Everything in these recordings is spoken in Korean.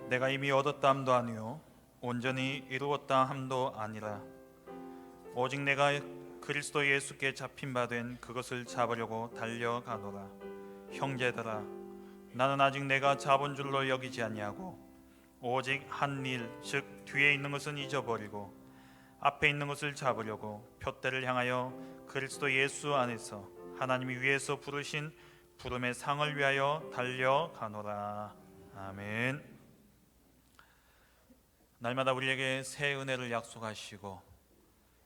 내가 이미 얻었다 함도 아니요 온전히 이루었다 함도 아니라 오직 내가 그리스도 예수께 잡힌 바 된 그것을 잡으려고 달려가노라. 형제들아, 나는 아직 내가 잡은 줄로 여기지 아니하고 오직 한 일, 즉 뒤에 있는 것은 잊어버리고 앞에 있는 것을 잡으려고 표대를 향하여 그리스도 예수 안에서 하나님이 위에서 부르신 부름의 상을 위하여 달려가노라. 아멘. 날마다 우리에게 새 은혜를 약속하시고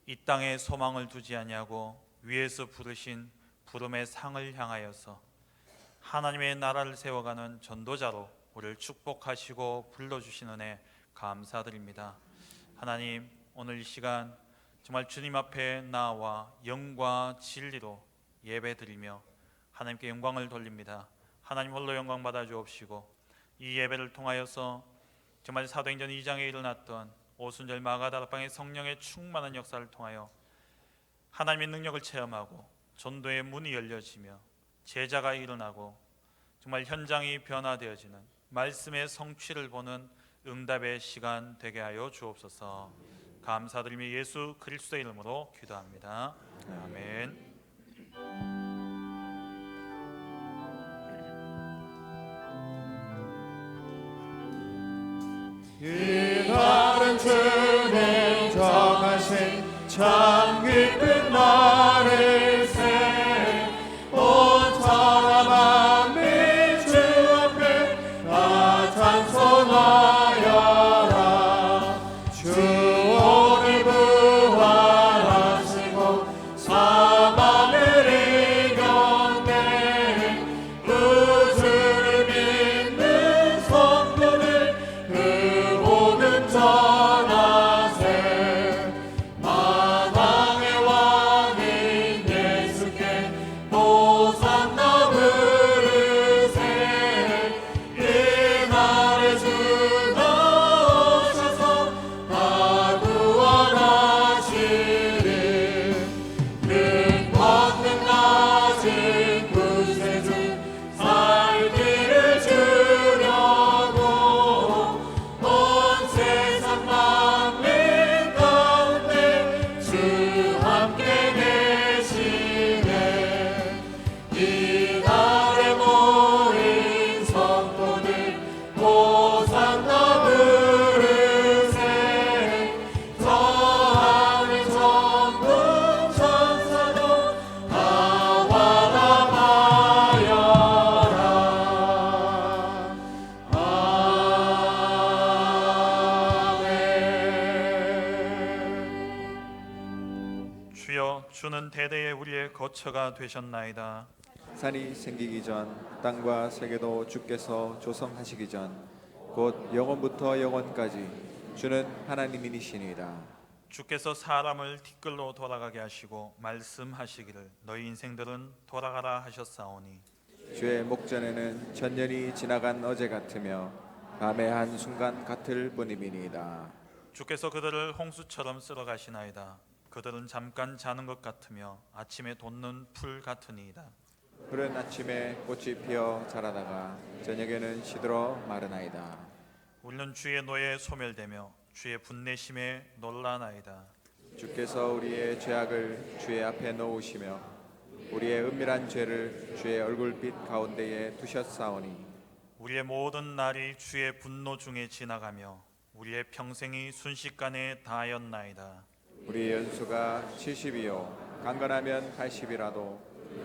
이 땅에 소망을 두지 아니하고 위에서 부르신 부름의 상을 향하여서 하나님의 나라를 세워가는 전도자로 우리를 축복하시고 불러주신 은혜 감사드립니다. 하나님, 오늘 이 시간 정말 주님 앞에 나와 영과 진리로 예배드리며 하나님께 영광을 돌립니다. 하나님 홀로 영광 받아 주옵시고 이 예배를 통하여서 정말 사도행전 2장에 일어났던 오순절 마가다락방의 성령의 충만한 역사를 통하여 하나님의 능력을 체험하고 전도의 문이 열려지며 제자가 일어나고 정말 현장이 변화되어지는 말씀의 성취를 보는 응답의 시간 되게 하여 주옵소서. 감사드리며 예수 그리스도의 이름으로 기도합니다. 아멘. 이날은 주님 정하신 참 기쁜 날을 온 천하 만민 주 앞에 다 찬송하여라. 주 오늘 부활하시고 사망을 이겼네. 우주를 믿는 성도들 그 모든 전하세. 만왕의 왕인 예수께 호산나 부르세. 이날에 주가 오셔서 다 구원하시리. 큰 권능 가진 구세주 살 길을 주려고 온 세상 만민 가운데 주 함께 계시네. 이날에 모인 성도들 호산나 부르세. 저 하늘 천군 천사도 다 환호하여라. 아멘. 주여, 주는 대대에 우리의 거처가 되셨나이다. 산이 생기기 전 땅과 세계도 주께서 조성하시기 전 곧 영원부터 영원까지 주는 하나님이시니이다. 주께서 사람을 티끌로 돌아가게 하시고 말씀하시기를 너희 인생들은 돌아가라 하셨사오니 주의 목전에는 천년이 지나간 어제 같으며 밤의 한 순간 같을 뿐임이니이다. 주께서 그들을 홍수처럼 쓸어 가시나이다. 그들은 잠깐 자는 것 같으며 아침에 돋는 풀 같으니이다. 푸른 아침에 꽃이 피어 자라다가 저녁에는 시들어 마르나이다. 우리는 주의 노예에 소멸되며 주의 분내심에 놀라나이다. 주께서 우리의 죄악을 주의 앞에 놓으시며 우리의 은밀한 죄를 주의 얼굴빛 가운데에 두셨사오니 우리의 모든 날이 주의 분노 중에 지나가며 우리의 평생이 순식간에 다하였나이다. 우리의 연수가 70이요 강건하면 80이라도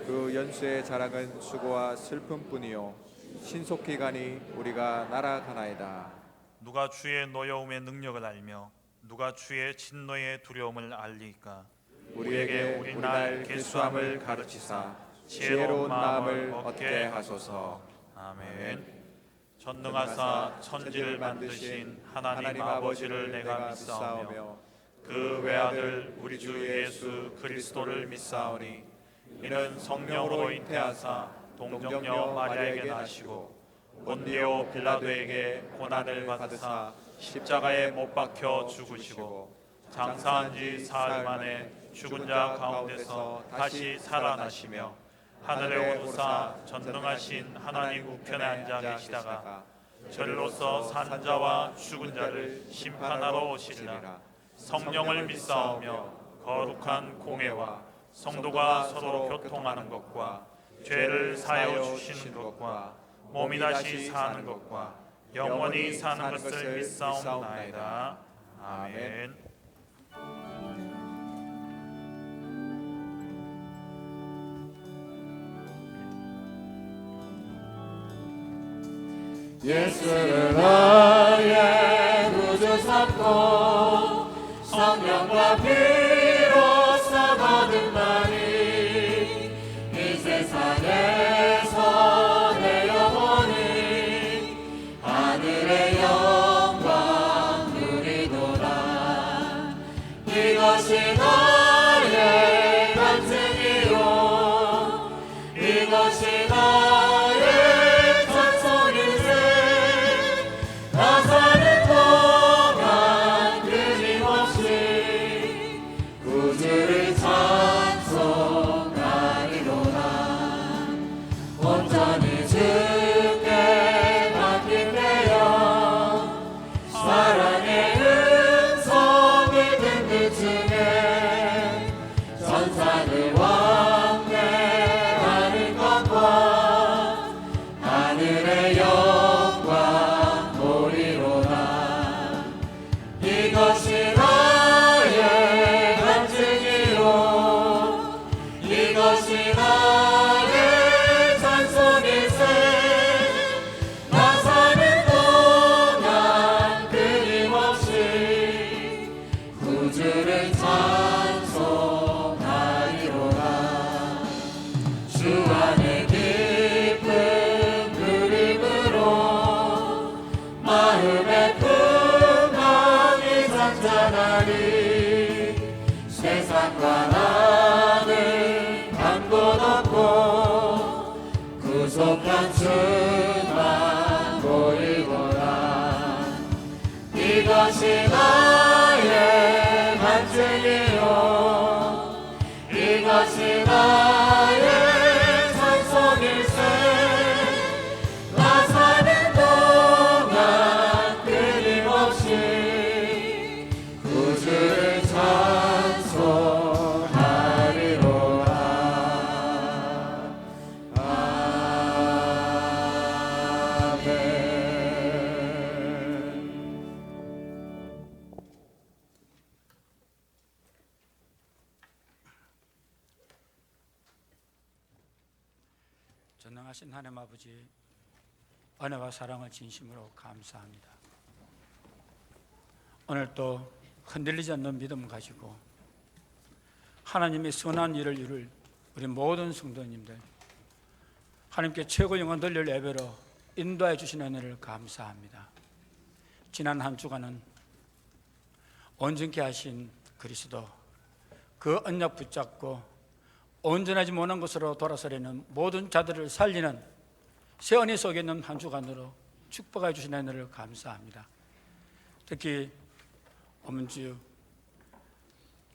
그 연수의 자랑은 수고와 슬픔뿐이요 신속히 가니 우리가 날아가나이다. 누가 주의 노여움의 능력을 알며 누가 주의 진노의 두려움을 알리까? 우리에게 우리 날 길수함을 가르치사 지혜로운 마음을 얻게 하소서. 아멘. 전능하사 천지를 만드신 하나님 아버지를 내가 믿사오며 그 외아들 우리 주 예수 그리스도를 믿사오니 이는 성령으로 잉태하사 동정녀 마리아에게 나시고 본디오 빌라도에게 고난을 받으사 십자가에 못 박혀 죽으시고 장사한 지 사흘 만에 죽은 자 가운데서 다시 살아나시며 하늘에 오르사 전능하신 하나님 우편에 앉아 계시다가 저리로서 산자와 죽은 자를 심판하러 오시리라. 성령을 믿사오며 거룩한 공회와 성도가 서로 교통하는 것과 죄를 사하여 주시는 것과 몸이 다시 사는 것과 영원히 사는 것을 믿사옵나이다. 아멘. 예수를 너의 구주 삼고 성령과 피로써 거듭 나니 이 세상에서 내 영혼이 하늘의 영광 누리노라. 이것이 나의 간증이요 이것이 나의 찬송일세. 나 사는 동안 끊임없이 구주를 찬송하리로다. 온전히 주께 맡기되어 사랑의 음성을 듣는 중에 전사를 왕래하는 것과 하늘의 영광 보리로다. 이것이 나의 간증이요 이것이 나의 찬송일세. 나 사는 동안 끊임없이 구주를 찬송하리로다. 주 안에 깊은 그림으로 마음의 풍랑이 잔잔하니 세상과 나는 간 곳 없고 구속한 주만 보이거라. 이것이 나의 간증이요 이것이 나의 찬송일세. 나 사는 동안 끊임없이 구주를 찬송하리로다. 아멘. 전능하신 하나님 아버지, 은혜와 사랑을 진심으로 감사합니다. 오늘도 흔들리지 않는 믿음 가지고 하나님의 선한 일을 이룰 우리 모든 성도님들, 하나님께 최고 영광 돌릴 예배로 인도해 주신 은혜를 감사합니다. 지난 한 주간은 온전케 하신 그리스도, 그 언약 붙잡고 온전하지 못한 것으로 돌아서려는 모든 자들을 살리는 새 은혜 속에 있는 한 주간으로 축복해 주신 은혜를 감사합니다. 특히 오문주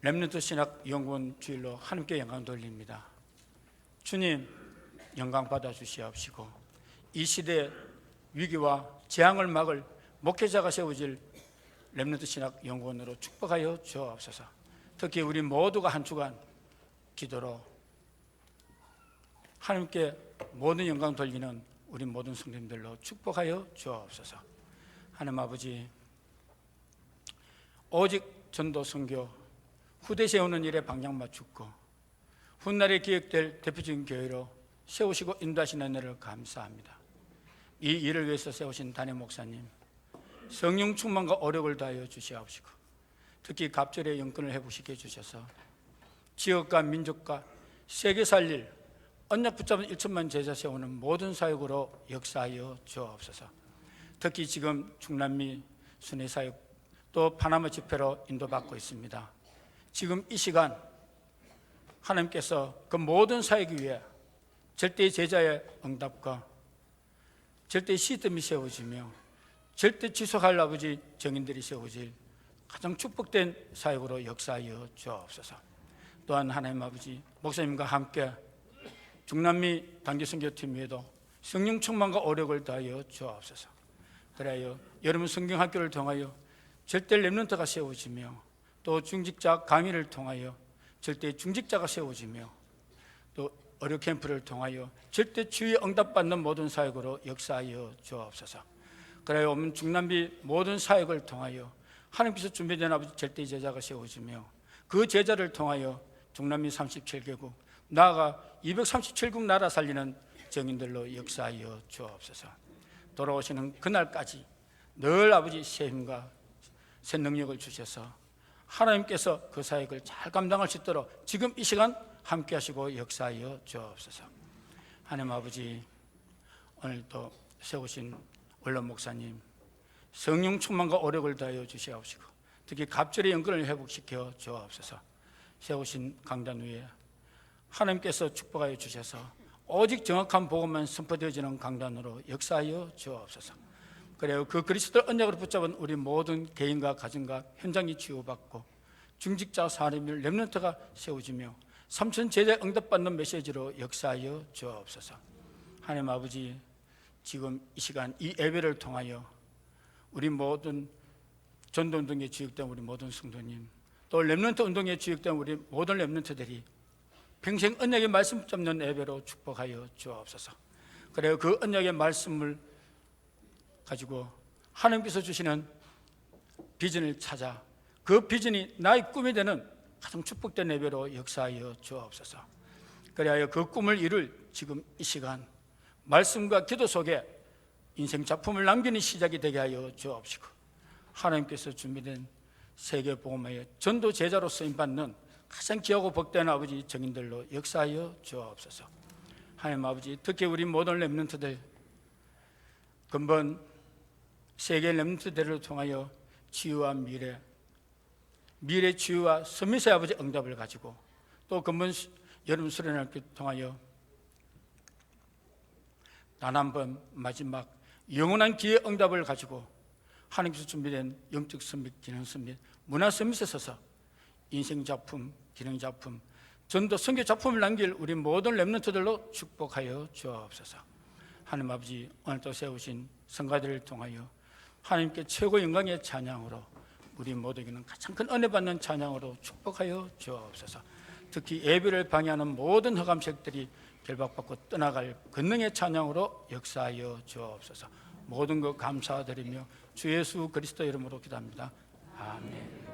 렘넌트 신학 연구원 주일로 하나님께 영광 돌립니다. 주님, 영광 받아 주시옵시고 이 시대의 위기와 재앙을 막을 목회자가 세워질 렘넌트 신학 연구원으로 축복하여 주옵소서. 특히 우리 모두가 한 주간 기도로 하나님께 모든 영광 돌리는 우리 모든 성도님들로 축복하여 주옵소서. 하나님 아버지, 오직 전도 선교 후대 세우는 일에 방향 맞추고 훗날에 기획될 대표적인 교회로 세우시고 인도하시는 은혜를 감사합니다. 이 일을 위해서 세우신 담임 목사님, 성령 충만과 오력을 다하여 주시옵시고 특히 갑절의 영권을 회복시켜 주셔서 지역과 민족과 세계 살릴 언약 붙잡은 1천만 제자 세우는 모든 사역으로 역사하여 주옵소서. 특히 지금 중남미 순회 사역 또 파나마 집회로 인도받고 있습니다. 지금 이 시간 하나님께서 그 모든 사역을 위해 절대 제자의 응답과 절대 시스템이 세워지며 절대 지속할 아버지 정인들이 세워질 가장 축복된 사역으로 역사하여 주옵소서. 또한 하나님 아버지, 목사님과 함께 중남미 단기선교팀 외에도 성령 충만과 오력을 다하여 주옵소서. 그래요 여러분 성경학교를 통하여 절대 렘넌트가 세워지며 또 중직자 강의를 통하여 절대 중직자가 세워지며 또 어려 캠프를 통하여 절대 주의 응답받는 모든 사역으로 역사하여 주옵소서. 그래요 중남미 모든 사역을 통하여 하나님께서 준비된 아버지 절대 제자가 세워지며 그 제자를 통하여 중남미 37개국 나아가 237국 나라 살리는 정인들로 역사하여 주옵소서. 돌아오시는 그날까지 늘 아버지 새 힘과 새 능력을 주셔서 하나님께서 그 사역을 잘 감당할 수 있도록 지금 이 시간 함께 하시고 역사하여 주옵소서. 하나님 아버지 오늘 또 세우신 원로 목사님 성령 충만과 오력을 다하여 주시옵시고 특히 갑절의 연근을 회복시켜 주옵소서. 세우신 강단 위에 하나님께서 축복하여 주셔서 오직 정확한 복음만 선포되어지는 강단으로 역사하여 주옵소서. 그래요 그 그리스도 언약으로 붙잡은 우리 모든 개인과 가정과 현장이 치유받고 중직자 사람을 렘넌트가 세워지며 삼천 제자 응답받는 메시지로 역사하여 주옵소서. 하나님 아버지 지금 이 시간 이 예배를 통하여 우리 모든 전도운동에 주역된 우리 모든 성도님 또 렘넌트 운동에 주역된 우리 모든 렘넌트들이 평생 언약의 말씀 잡는 예배로 축복하여 주옵소서. 그래요 그 언약의 말씀을 가지고 하나님께서 주시는 비전을 찾아 그 비전이 나의 꿈이 되는 가장 축복된 예배로 역사하여 주옵소서. 그래야 그 꿈을 이룰 지금 이 시간 말씀과 기도 속에 인생 작품을 남기는 시작이 되게 하여 주옵시고 하나님께서 준비된 세계 복음화의 전도 제자로 쓰임받는 가장 귀하고 복된 아버지 정인들로 역사하여 주옵소서. 하나님 아버지 특히 우리 모든 렘넌트들 근본 세계 렘넌트들을 통하여 치유와 미래 치유와 서밋의 아버지 응답을 가지고 또 근본 여름 수련회를 통하여 단 한 번 마지막 영원한 기회 응답을 가지고 하나님께서 준비된 영적 서밋, 기능 서밋, 문화 서밋에 서서 인생 작품, 기능 작품, 전도 선교 작품을 남길 우리 모든 렘넌트들로 축복하여 주옵소서. 하나님 아버지 오늘도 세우신 성가들을 통하여 하나님께 최고 영광의 찬양으로 우리 모두에게는 가장 큰 은혜 받는 찬양으로 축복하여 주옵소서. 특히 예배를 방해하는 모든 흑암색들이 결박받고 떠나갈 권능의 찬양으로 역사하여 주옵소서. 모든 것 감사드리며 주 예수 그리스도 이름으로 기도합니다. 아멘.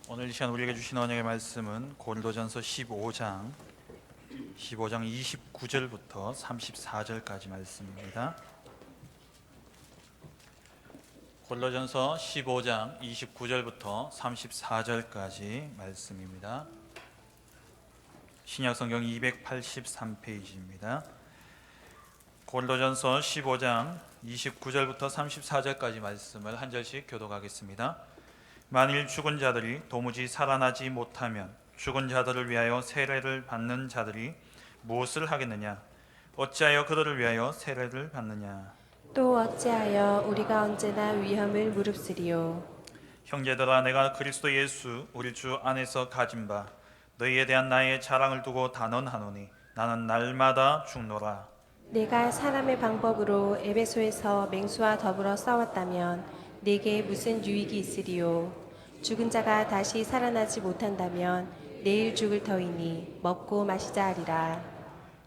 오늘 이 시간 우리에게 주신 언약의 말씀은 고린도전서 15장 29절부터 34절까지 말씀입니다. 고린도전서 15장 29절부터 34절까지 말씀입니다. 신약성경 283페이지입니다. 고린도전서 15장 29절부터 34절까지 말씀을 한 절씩 교독하겠습니다. 만일 죽은 자들이 도무지 살아나지 못하면 죽은 자들을 위하여 세례를 받는 자들이 무엇을 하겠느냐? 어찌하여 그들을 위하여 세례를 받느냐? 또 어찌하여 우리가 언제나 위험을 무릅쓰리요? 형제들아, 내가 그리스도 예수 우리 주 안에서 가진 바 너희에 대한 나의 자랑을 두고 단언하노니 나는 날마다 죽노라. 내가 사람의 방법으로 에베소에서 맹수와 더불어 싸웠다면 내게 무슨 유익이 있으리요? 죽은 자가 다시 살아나지 못한다면 내일 죽을 터이니 먹고 마시자 하리라.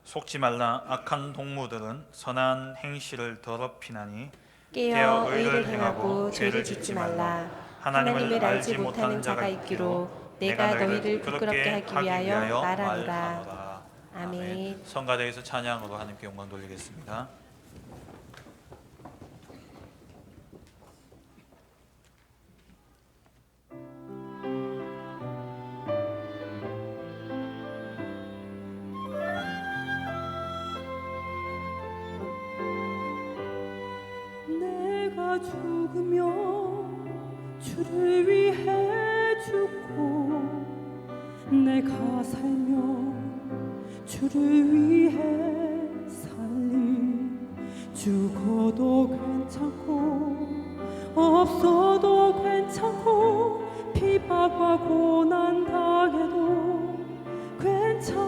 속지 말라. 악한 동무들은 선한 행실을 더럽히나니 깨어 의를 행하고 죄를 짓지 말라. 하나님을 알지 못하는 자가 있기로 내가 너희를 부끄럽게 하기 위하여 말하노라. 아멘. 성가대에서 찬양으로 하나님께 영광 돌리겠습니다. 내가 죽으며 주를 위해 죽고 내가 살며 주를 위해 살리 죽어도 괜찮고 없어도 괜찮고 비박과 고난 당해도 괜찮으니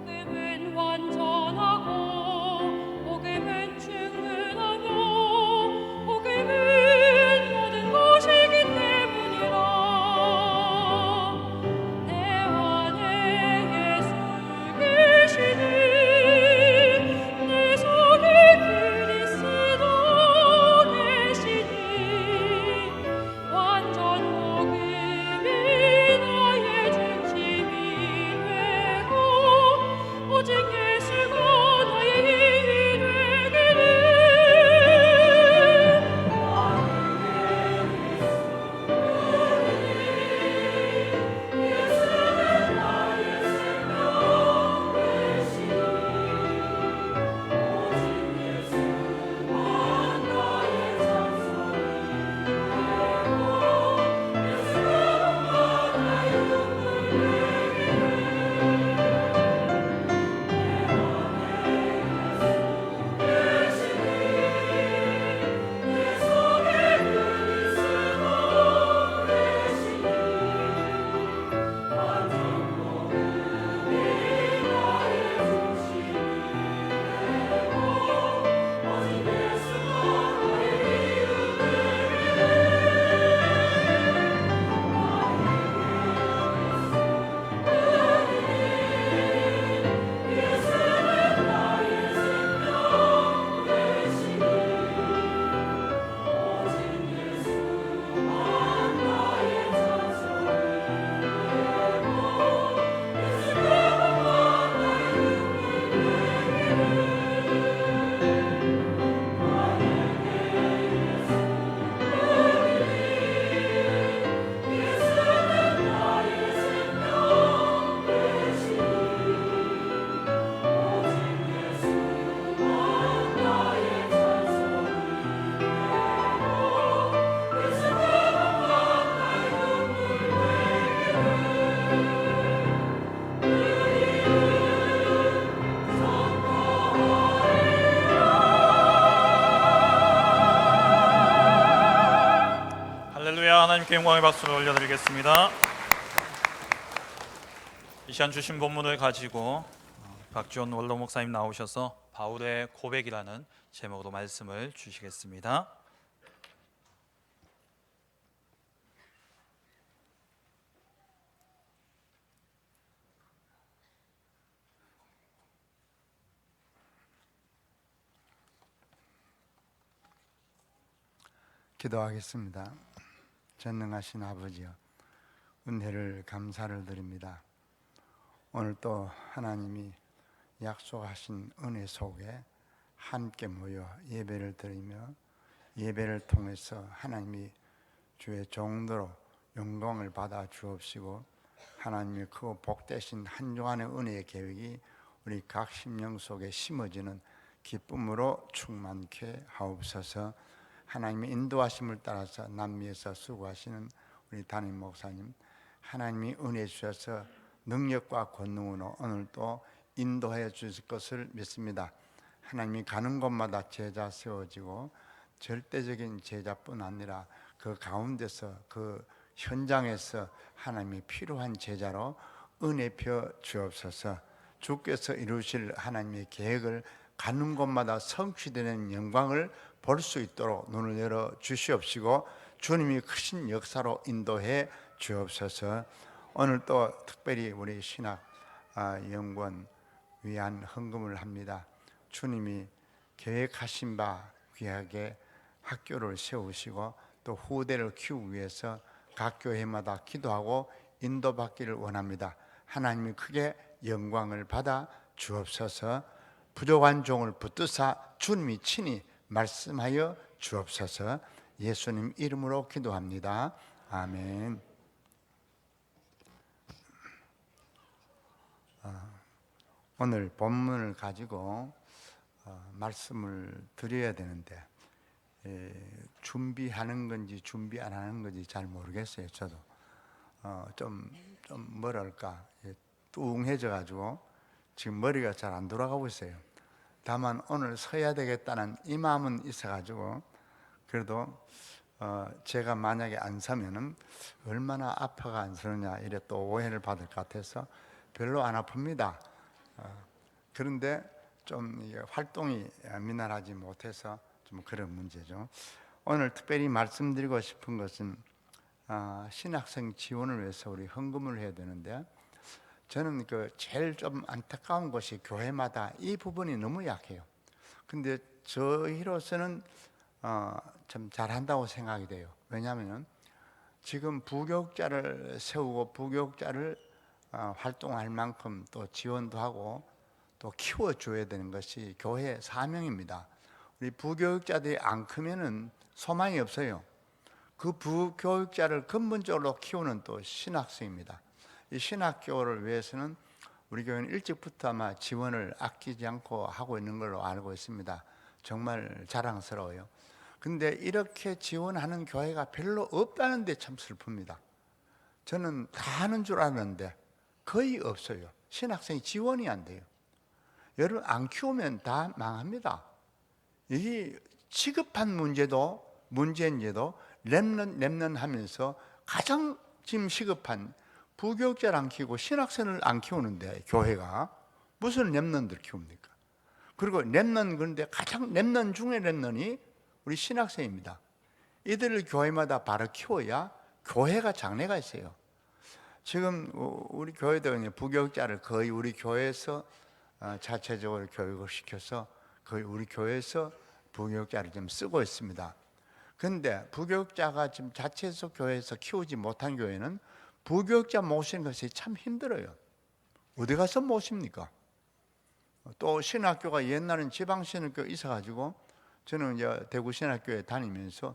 복음은 완전하고 복음은 충분하며 복음은 모든 것이기 때문이라. 내 안에 예수 계시니 내 속에 그리스도 계시니 완전 복음이 나의 중심이 되고 오직 예수가 나의 힘이 되기를. 할렐루야. 하나님께 영광의 박수를 올려드리겠습니다. 이 시간 주신 본문을 가지고 박지원 원로 목사님 나오셔서 바울의 고백이라는 제목으로 말씀을 주시겠습니다. 기도하겠습니다. 전능하신 아버지여, 은혜를 감사를 드립니다. 오늘 또 하나님이 약속하신 은혜 속에 함께 모여 예배를 드리며 예배를 통해서 하나님이 주의 종도로 영광을 받아 주옵시고 하나님의 크고 복되신 한 주간의 은혜의 계획이 우리 각 심령 속에 심어지는 기쁨으로 충만케 하옵소서. 하나님의 인도하심을 따라서 남미에서 수고하시는 우리 담임 목사님, 하나님이 은혜 주셔서 능력과 권능으로 오늘 또 인도해 주실 것을 믿습니다. 하나님이 가는 곳마다 제자 세워지고 절대적인 제자뿐 아니라 그 가운데서 그 현장에서 하나님이 필요한 제자로 은혜 펴 주옵소서. 주께서 이루실 하나님의 계획을 가는 곳마다 성취되는 영광을 볼 수 있도록 눈을 열어 주시옵시고 주님이 크신 역사로 인도해 주옵소서. 오늘 또 특별히 우리 신학 연구원 위한 헌금을 합니다. 주님이 계획하신 바 귀하게 학교를 세우시고 또 후대를 키우기 위해서 각 교회마다 기도하고 인도받기를 원합니다. 하나님이 크게 영광을 받아 주옵소서. 부족한 종을 붙드사 주님이 친히 말씀하여 주옵소서. 예수님 이름으로 기도합니다. 아멘. 오늘 본문을 가지고 말씀을 드려야 되는데 준비하는 건지 준비 안 하는 건지 잘 모르겠어요. 저도 좀 뭐랄까 뚱해져 가지고 지금 머리가 잘 안 돌아가고 있어요. 다만 오늘 서야 되겠다는 이 마음은 있어 가지고 그래도 제가 만약에 안 서면은 얼마나 아파가 안 서느냐 이래 또 오해를 받을 것 같아서 별로 안 아픕니다. 그런데 좀 이게 활동이 미난하지 못해서 좀 그런 문제죠. 오늘 특별히 말씀드리고 싶은 것은 신학생 지원을 위해서 우리 헌금을 해야 되는데 저는 그 제일 좀 안타까운 것이 교회마다 이 부분이 너무 약해요. 근데 저희로서는 좀 잘한다고 생각이 돼요. 왜냐하면 지금 부교육자를 세우고 부교육자를 활동할 만큼 또 지원도 하고 또 키워줘야 되는 것이 교회의 사명입니다. 우리 부교육자들이 안 크면은 소망이 없어요. 그 부교육자를 근본적으로 키우는 또 신학생입니다. 이 신학교를 위해서는 우리 교회는 일찍부터 아마 지원을 아끼지 않고 하고 있는 걸로 알고 있습니다. 정말 자랑스러워요. 근데 이렇게 지원하는 교회가 별로 없다는 데 참 슬픕니다. 저는 다 하는 줄 알았는데 거의 없어요. 신학생이 지원이 안 돼요. 여러분 안 키우면 다 망합니다. 이게 시급한 문제도 문제인데도 랩넌 하면서 가장 지금 시급한 부교육자를 안 키우고 신학생을 안 키우는데 교회가 무슨 랩넌들 키웁니까? 그리고 랩넌 그런데 가장 랩넌 중에 랩넌이 우리 신학생입니다. 이들을 교회마다 바로 키워야 교회가 장래가 있어요. 지금 우리 교회도 부교육자를 거의 우리 교회에서 자체적으로 교육을 시켜서 거의 우리 교회에서 부교육자를 좀 쓰고 있습니다. 그런데 부교육자가 지금 자체에서 교회에서 키우지 못한 교회는 부교육자 모시는 것이 참 힘들어요. 어디 가서 모십니까? 또 신학교가 옛날엔 지방신학교 있어가지고 저는 이제 대구 신학교에 다니면서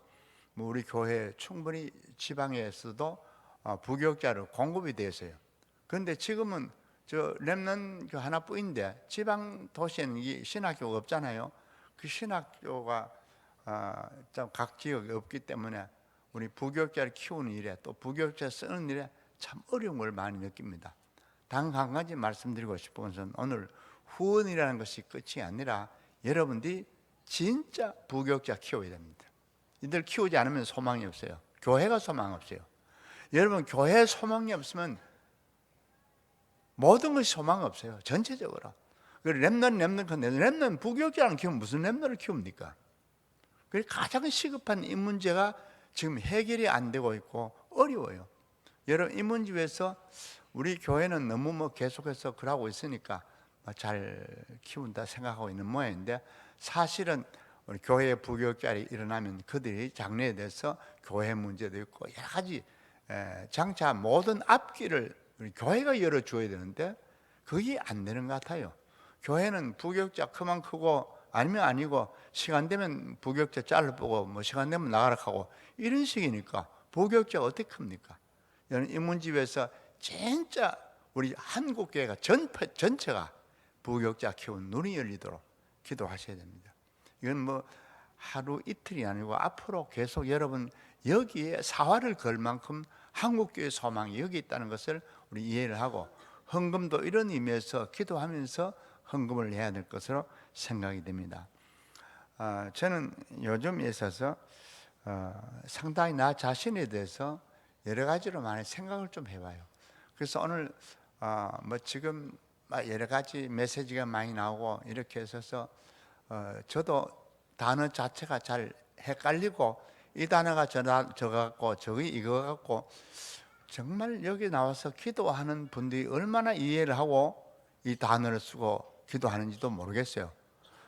뭐 우리 교회 충분히 지방에서도 부교육자를 공급이 되었어요. 그런데 지금은 저 랩넌 하나뿐인데 지방 도시에는 이 신학교가 없잖아요. 그 신학교가 각 지역에 없기 때문에 우리 부교육자를 키우는 일에 또 부교육자 쓰는 일에 참 어려운 걸 많이 느낍니다. 단 한 가지 말씀드리고 싶은 것은 오늘 후원이라는 것이 끝이 아니라 여러분들이 진짜 부교육자 키워야 됩니다. 이들 키우지 않으면 소망이 없어요. 교회가 소망 없어요. 여러분 교회 소망이 없으면 모든 것이 소망 없어요. 전체적으로. 랩넌 부교육자를 키우면 무슨 랩넌을 키웁니까? 그래서 가장 시급한 이 문제가 지금 해결이 안 되고 있고 어려워요. 여러분 이 문제 위해서 우리 교회는 너무 계속해서 그러고 있으니까 잘 키운다 생각하고 있는 모양인데 사실은 우리 교회에 부교육자들이 일어나면 그들이 장래에 대해서 교회 문제도 있고 여러 가지 장차 모든 앞길을 우리 교회가 열어줘야 되는데 그게 안 되는 것 같아요. 교회는 부교육자 그만 크고 아니면 아니고 시간 되면 부교육자 잘라보고 뭐 시간 되면 나가라 하고 이런 식이니까 부교육자가 어떻게 큽니까? 이 문제 위해서 진짜 우리 한국교회가 전체가 부교육자 키운 눈이 열리도록 기도하셔야 됩니다. 이건 뭐 하루 이틀이 아니고 앞으로 계속 여러분 여기에 사활을 걸 만큼 한국교회 소망이 여기 있다는 것을 우리 이해를 하고, 헌금도 이런 의미에서 기도하면서 헌금을 해야 될 것으로 생각이 됩니다. 저는 요즘에 있어서 상당히 나 자신에 대해서 여러 가지로 많이 생각을 좀 해봐요. 그래서 오늘 뭐 지금 여러 가지 메시지가 많이 나오고 이렇게 있어서 저도 단어 자체가 잘 헷갈리고, 이 단어가 저 같고 저기 이거 같고, 정말 여기 나와서 기도하는 분들이 얼마나 이해를 하고 이 단어를 쓰고 기도하는지도 모르겠어요.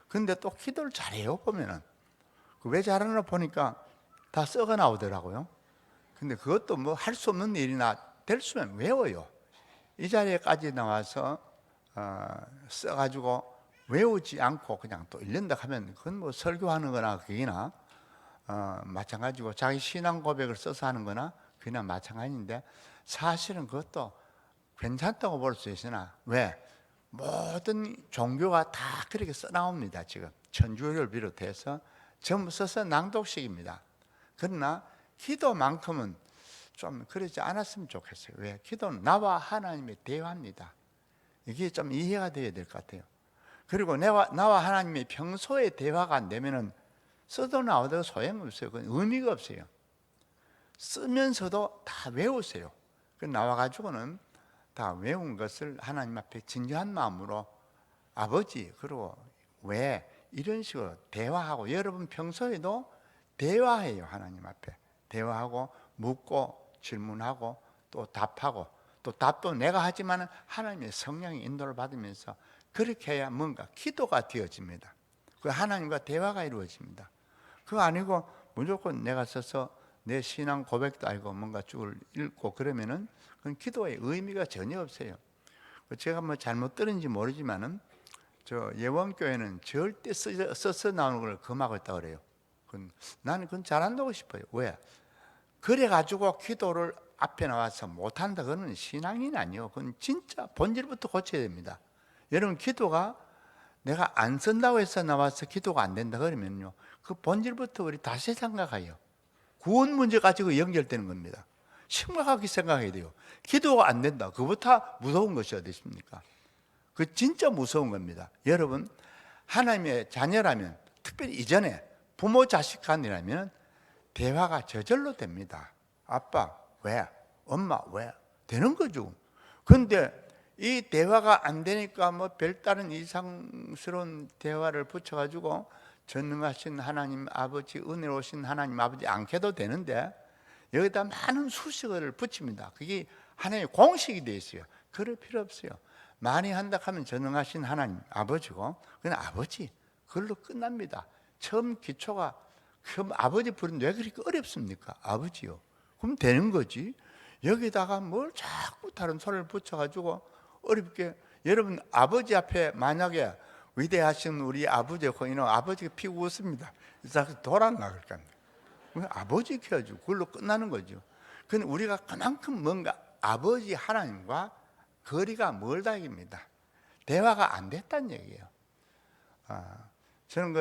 근데 또 기도를 잘해요. 보면은 왜 잘하나 보니까 다 썩어 나오더라고요. 근데 그것도 뭐 할 수 없는 일이나 될 수면 외워요. 이 자리에까지 나와서 써가지고 외우지 않고 그냥 또 읽는다 하면 그건 뭐 설교하는 거나 그게나 마찬가지고, 자기 신앙 고백을 써서 하는 거나 그나 마찬가지인데, 사실은 그것도 괜찮다고 볼 수 있으나, 왜? 모든 종교가 다 그렇게 써나옵니다. 지금 천주교를 비롯해서 전부 써서 낭독식입니다. 그러나 기도만큼은 좀 그러지 않았으면 좋겠어요. 왜? 기도는 나와 하나님의 대화입니다. 이게 좀 이해가 돼야 될 것 같아요. 그리고 나와 하나님의 평소의 대화가 안 되면은 써도 나오도 소용없어요. 그건 의미가 없어요. 쓰면서도 다 외우세요. 그 나와가지고는 다 외운 것을 하나님 앞에 진지한 마음으로, 아버지, 그리고 왜 이런 식으로 대화하고, 여러분 평소에도 대화해요. 하나님 앞에 대화하고, 묻고 질문하고 또 답하고, 또 답도 내가 하지만 하나님의 성령의 인도를 받으면서 그렇게 해야 뭔가 기도가 되어집니다. 그 하나님과 대화가 이루어집니다. 그거 아니고 무조건 내가 써서 내 신앙 고백도 알고 뭔가 쭉 읽고 그러면은 그건 기도의 의미가 전혀 없어요. 제가 뭐 잘못 들은지 모르지만은 저 예원교회는 절대 써서 나오는 걸 금하고 있다고 그래요. 나는 그건 잘한다고 싶어요. 왜? 그래가지고 기도를 앞에 나와서 못한다, 그건 신앙인 아니에요. 그건 진짜 본질부터 고쳐야 됩니다. 여러분, 기도가 내가 안 쓴다고 해서 나와서 기도가 안 된다 그러면요, 그 본질부터 우리 다시 생각해요. 구원 문제 가지고 연결되는 겁니다. 심각하게 생각해야 돼요. 기도가 안 된다, 그것보다 무서운 것이 어디 있습니까? 그 진짜 무서운 겁니다. 여러분, 하나님의 자녀라면, 특별히 이전에 부모 자식 간이라면 대화가 저절로 됩니다. 아빠 왜? 엄마 왜? 되는 거죠. 그런데 이 대화가 안 되니까 뭐 별다른 이상스러운 대화를 붙여가지고 전능하신 하나님 아버지, 은혜로우신 하나님 아버지 않게도 되는데, 여기다 많은 수식어를 붙입니다. 그게 하나님의 공식이 되어 있어요. 그럴 필요 없어요. 많이 한다 하면 전능하신 하나님 아버지고, 그냥 아버지, 그걸로 끝납니다. 처음 기초가, 그럼 아버지 부르는데 왜 그렇게 어렵습니까? 아버지요. 그럼 되는 거지. 여기다가 뭘 자꾸 다른 소리를 붙여가지고 어렵게, 여러분 아버지 앞에 만약에 위대하신 우리 아버지 거기는 아버지가 피고 웃습니다. 그래서 돌아나갈 겁니다. 아버지 키워주고 그걸로 끝나는 거죠. 근데 우리가 그만큼 뭔가 아버지 하나님과 거리가 멀다 입니다. 대화가 안 됐다는 얘기예요. 저는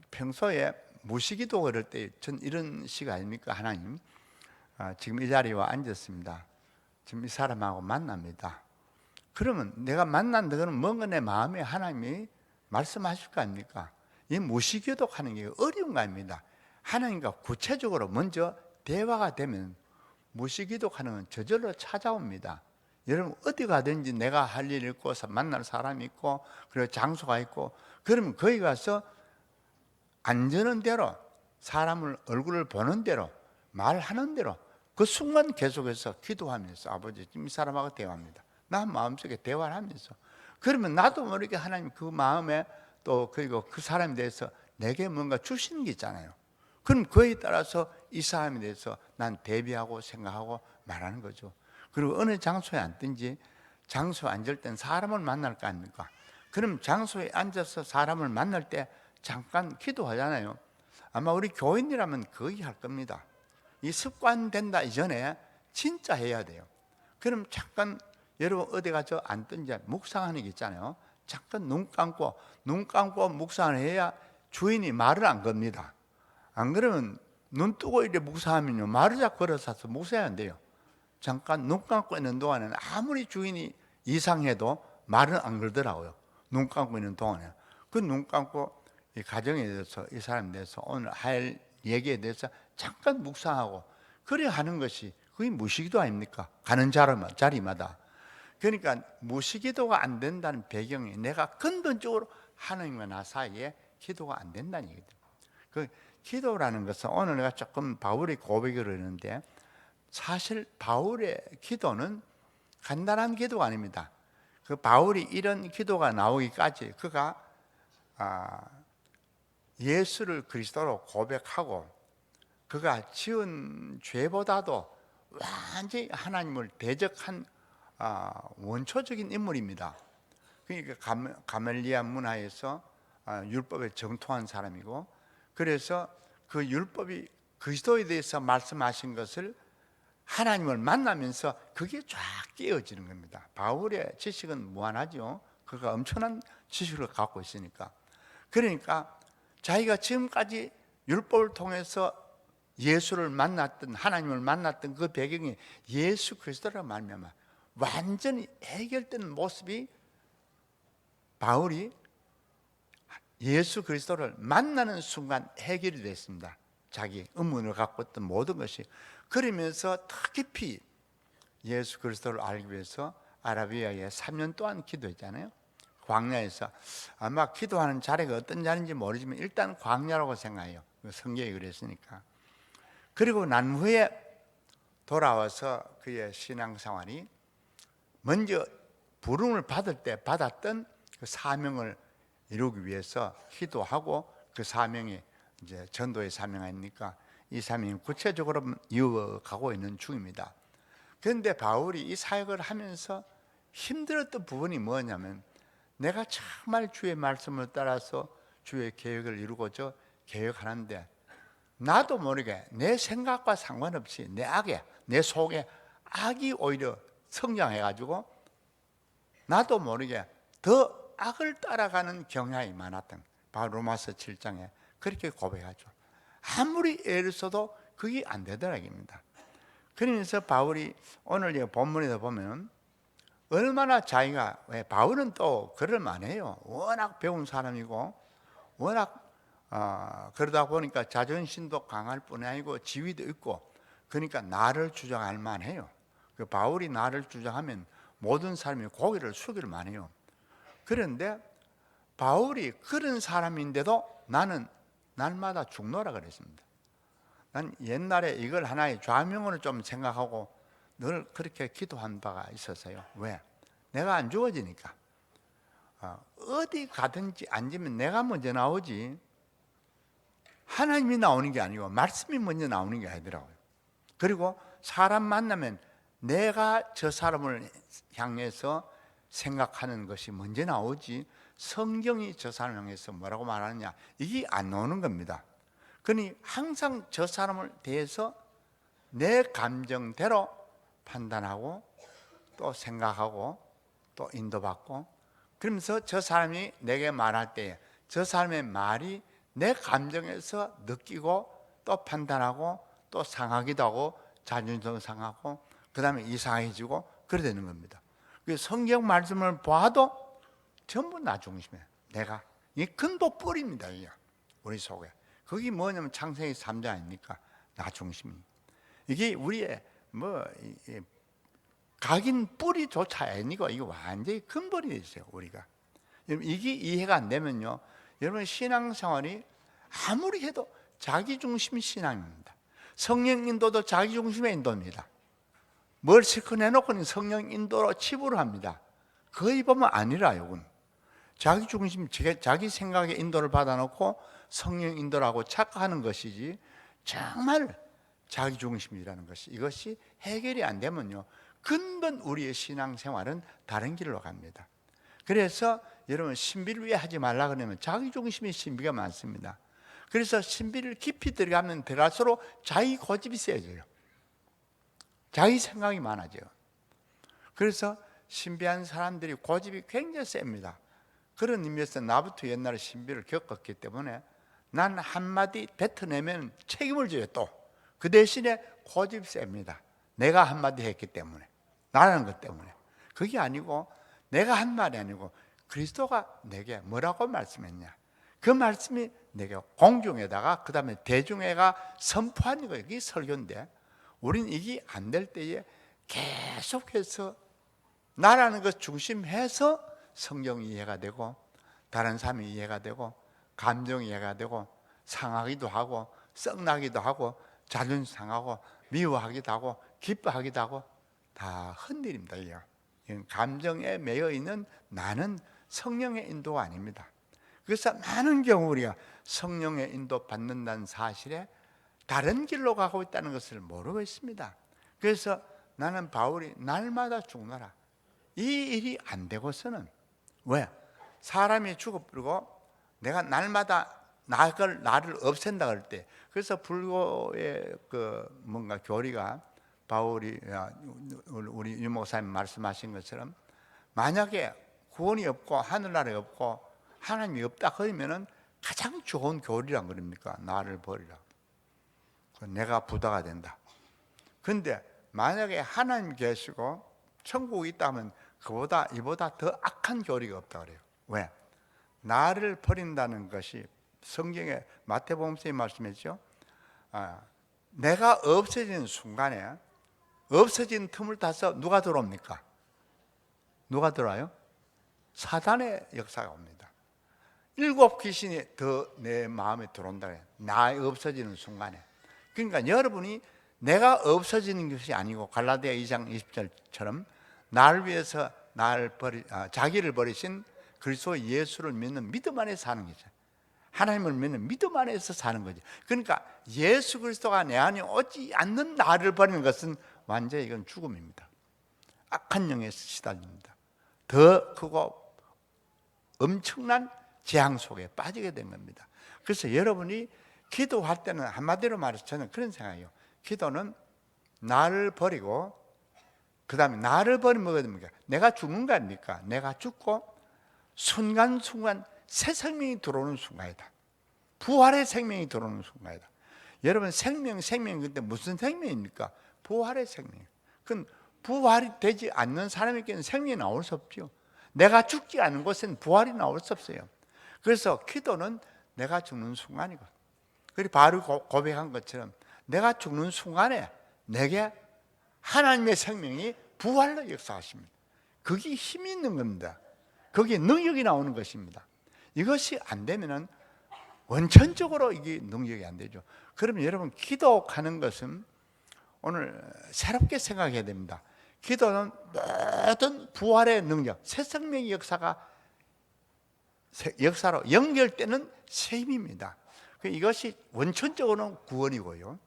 평소에 무시기도 그럴 때 전 이런 식 아닙니까? 하나님, 지금 이 자리에 와 앉았습니다. 지금 이 사람하고 만납니다. 그러면 내가 만난다 그러면 뭔가 내 마음에 하나님이 말씀하실 거 아닙니까? 이 무시기도 하는 게 어려운 거 아닙니다. 하나님과 구체적으로 먼저 대화가 되면 무시기도 하는 건 저절로 찾아옵니다. 여러분 어디 가든지 내가 할 일이 있고 만날 사람이 있고 그리고 장소가 있고, 그러면 거기 가서 앉는 대로, 사람을 얼굴을 보는 대로, 말하는 대로 그 순간 계속해서 기도하면서 아버지 지금 이 사람하고 대화합니다. 나 마음속에 대화를 하면서, 그러면 나도 모르게 하나님 그 마음에 또 그리고 그 사람에 대해서 내게 뭔가 주시는 게 있잖아요. 그럼 그에 따라서 이 사람에 대해서 난 대비하고 생각하고 말하는 거죠. 그리고 어느 장소에 앉든지, 장소에 앉을 땐 사람을 만날 거 아닙니까? 그럼 장소에 앉아서 사람을 만날 때 잠깐 기도하잖아요. 아마 우리 교인이라면 거의 할 겁니다. 이 습관된다 이전에 진짜 해야 돼요. 그럼 잠깐 여러분 어디 가서 앉든지 묵상하는 게 있잖아요. 잠깐 눈 감고 묵상을 해야 주인이 말을 안 겁니다. 안 그러면 눈 뜨고 이렇게 묵상하면요, 말을 자꾸 걸어서 묵상해야 안 돼요. 잠깐 눈 감고 있는 동안에는 아무리 주인이 이상해도 말은 안 걸더라고요. 눈 감고 있는 동안에. 그 눈 감고 이 가정에 대해서, 이 사람에 대해서, 오늘 할 얘기에 대해서 잠깐 묵상하고 그래 하는 것이 그게 무시기도 아닙니까? 가는 자리마다. 그러니까 무시기도가 안 된다는 배경이 내가 근본적으로 하나님과 나 사이에 기도가 안 된다는 얘기죠. 그 기도라는 것은 오늘 내가 조금 바울의 고백을 했는데, 사실 바울의 기도는 간단한 기도가 아닙니다. 그 바울이 이런 기도가 나오기까지 그가 예수를 그리스도로 고백하고 그가 지은 죄보다도 완전히 하나님을 대적한 원초적인 인물입니다. 그러니까 가멜리아 문화에서 율법에 정통한 사람이고, 그래서 그 율법이 그리스도에 대해서 말씀하신 것을 하나님을 만나면서 그게 쫙 깨어지는 겁니다. 바울의 지식은 무한하죠. 그가 엄청난 지식을 갖고 있으니까. 그러니까 자기가 지금까지 율법을 통해서 예수를 만났던, 하나님을 만났던 그 배경이 예수 그리스도라고 말미암아 완전히 해결된 모습이, 바울이 예수 그리스도를 만나는 순간 해결이 됐습니다. 자기 의문을 갖고 있던 모든 것이. 그러면서 더 깊이 예수 그리스도를 알기 위해서 아라비아에 3년 동안 기도했잖아요. 광야에서. 아마 기도하는 자리가 어떤 자리인지 모르지만 일단 광야라고 생각해요. 성경이 그랬으니까. 그리고 난 후에 돌아와서 그의 신앙생활이 먼저 부름을 받을 때 받았던 그 사명을 이루기 위해서 기도하고, 그 사명이 이제 전도의 사명 아닙니까? 이 사명이 구체적으로 이어가고 있는 중입니다. 그런데 바울이 이 사역을 하면서 힘들었던 부분이 뭐냐면, 내가 정말 주의 말씀을 따라서 주의 계획을 이루고자 계획하는데 나도 모르게 내 생각과 상관없이 내 속에 악이 오히려 성장해가지고 나도 모르게 더 악을 따라가는 경향이 많았던, 바로 로마서 7장에 그렇게 고백하죠. 아무리 애를 써도 그게 안 되더라입니다. 그러면서 바울이 오늘 본문에도 보면 얼마나 자기가, 바울은 또 그럴만해요. 워낙 배운 사람이고 워낙 그러다 보니까 자존심도 강할 뿐이 아니고 지위도 있고, 그러니까 나를 주장할 만해요. 그 바울이 나를 주장하면 모든 사람이 고개를 숙일 만해요. 그런데 바울이 그런 사람인데도 나는 날마다 죽노라 그랬습니다. 난 옛날에 이걸 하나의 좌명으로 좀 생각하고 늘 그렇게 기도한 바가 있었어요. 왜? 내가 안 죽어지니까. 어디 가든지 앉으면 내가 먼저 나오지 하나님이 나오는 게 아니고 말씀이 먼저 나오는 게 아니더라고요. 그리고 사람 만나면 내가 저 사람을 향해서 생각하는 것이 먼저 나오지 성경이 저 사람을 향해서 뭐라고 말하느냐, 이게 안 나오는 겁니다. 그러니 항상 저 사람을 대해서 내 감정대로 판단하고 또 생각하고 또 인도받고, 그러면서 저 사람이 내게 말할 때 저 사람의 말이 내 감정에서 느끼고 또 판단하고 또 상하기도 하고 자존심 상하고 그 다음에 이상해지고 그래 되는 겁니다. 성경 말씀을 봐도 전부 나 중심이에요. 내가 이 근본 뿌리입니다. 이게 우리 속에. 그게 뭐냐면 창세기 3장 아닙니까? 나 중심이. 이게 우리의 각인 뿌리조차 아니고 이거 완전히 근본이 되어 있어요. 우리가. 여러분 이게 이해가 안 되면요, 여러분 신앙생활이 아무리 해도 자기중심 신앙입니다. 성령 인도도 자기중심의 인도입니다. 뭘 실컷 내놓고는 성령 인도로 치부를 합니다. 거의 보면 아니라요. 그건. 자기중심, 자기 생각의 인도를 받아놓고 성령 인도라고 착각하는 것이지, 정말 자기중심이라는 것이, 이것이 해결이 안 되면요, 근본 우리의 신앙생활은 다른 길로 갑니다. 그래서 여러분 신비를 왜 하지 말라 그러면 자기중심의 신비가 많습니다. 그래서 신비를 깊이 들어가면 들어갈수록 자기 고집이 세져요. 자기 생각이 많아져요. 그래서 신비한 사람들이 고집이 굉장히 셉니다. 그런 의미에서 나부터 옛날에 신비를 겪었기 때문에 난 한마디 뱉어내면 책임을 져요. 또 그 대신에 고집이 셉니다. 내가 한마디 했기 때문에, 나라는 것 때문에. 그게 아니고 내가 한 말이 아니고 그리스도가 내게 뭐라고 말씀했냐, 그 말씀이 내게 공중에다가 그 다음에 대중에가 선포하는 거예요. 이게 설교인데, 우린 이게 안 될 때에 계속해서 나라는 것 중심해서 성경 이해가 되고, 다른 사람이 이해가 되고, 감정 이해가 되고, 상하기도 하고, 썩나기도 하고, 자존심 상하고, 미워하기도 하고, 기뻐하기도 하고, 다 흔들립니다. 이건 감정에 매여 있는 나는 성령의 인도가 아닙니다. 그래서 많은 경우 우리가 성령의 인도 받는다는 사실에 다른 길로 가고 있다는 것을 모르고 있습니다. 그래서 나는 바울이 날마다 죽노라, 이 일이 안 되고서는, 왜? 사람이 죽어버리고 내가 날마다 나를 없앤다 그럴 때, 그래서 불교의 그 뭔가 교리가, 바울이 우리 유 목사님 말씀하신 것처럼 만약에 구원이 없고 하늘나라에 없고 하나님이 없다 그러면은 가장 좋은 교리란 그럽니까? 나를 버리라. 내가 부다가 된다. 근데 만약에 하나님 계시고 천국이 있다면 그보다 이보다 더 악한 교리가 없다 그래요. 왜? 나를 버린다는 것이 성경에 마태복음서에 말씀했죠. 내가 없어지는 순간에, 없어진 틈을 타서 누가 들어옵니까? 누가 들어와요? 사단의 역사가 옵니다. 7 귀신이 더 내 마음에 들어온다 그래요. 나 없어지는 순간에. 그러니까 여러분이 내가 없어지는 것이 아니고 갈라디아 2장 20절처럼 나를 위해서 자기를 버리신 그리스도 예수를 믿는 믿음 안에서 사는 거죠. 하나님을 믿는 믿음 안에서 사는 거죠. 그러니까 예수 그리스도가 내 안에 오지 않는 나를 버리는 것은 완전히 이건 죽음입니다. 악한 영에 시달립니다. 더 크고 엄청난 재앙 속에 빠지게 된 겁니다. 그래서 여러분이 기도할 때는 한마디로 말해서 저는 그런 생각이에요. 기도는 나를 버리고, 그 다음에 나를 버리면 뭐가 됩니까? 내가 죽는 거 아닙니까? 내가 죽고 순간순간 새 생명이 들어오는 순간이다. 부활의 생명이 들어오는 순간이다. 여러분, 생명 근데 무슨 생명입니까? 부활의 생명. 그건 부활이 되지 않는 사람에게는 생명이 나올 수 없죠. 내가 죽지 않은 곳엔 부활이 나올 수 없어요. 그래서 기도는 내가 죽는 순간이고, 그리고 바로 고백한 것처럼 내가 죽는 순간에 내게 하나님의 생명이 부활로 역사하십니다. 그게 힘이 있는 겁니다. 거기에 능력이 나오는 것입니다. 이것이 안 되면은 원천적으로 이게 능력이 안 되죠. 그러면 여러분, 기도하는 것은 오늘 새롭게 생각해야 됩니다. 기도는 모든 부활의 능력, 새 생명의 역사로 연결되는 새 힘입니다. 이것이 원천적으로는 구원이고요,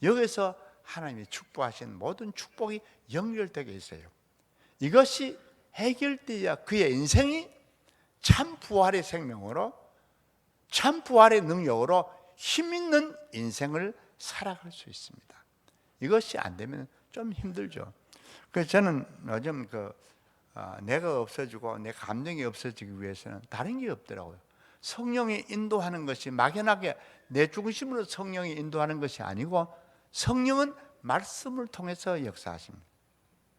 여기서 하나님이 축복하신 모든 축복이 연결되게 있어요. 이것이 해결되어야 그의 인생이 참 부활의 생명으로, 참 부활의 능력으로 힘있는 인생을 살아갈 수 있습니다. 이것이 안 되면 좀 힘들죠. 그래서 저는 요즘 내가 없어지고 내 감정이 없어지기 위해서는 다른 게 없더라고요. 성령이 인도하는 것이 막연하게 내 중심으로 성령이 인도하는 것이 아니고, 성령은 말씀을 통해서 역사하십니다.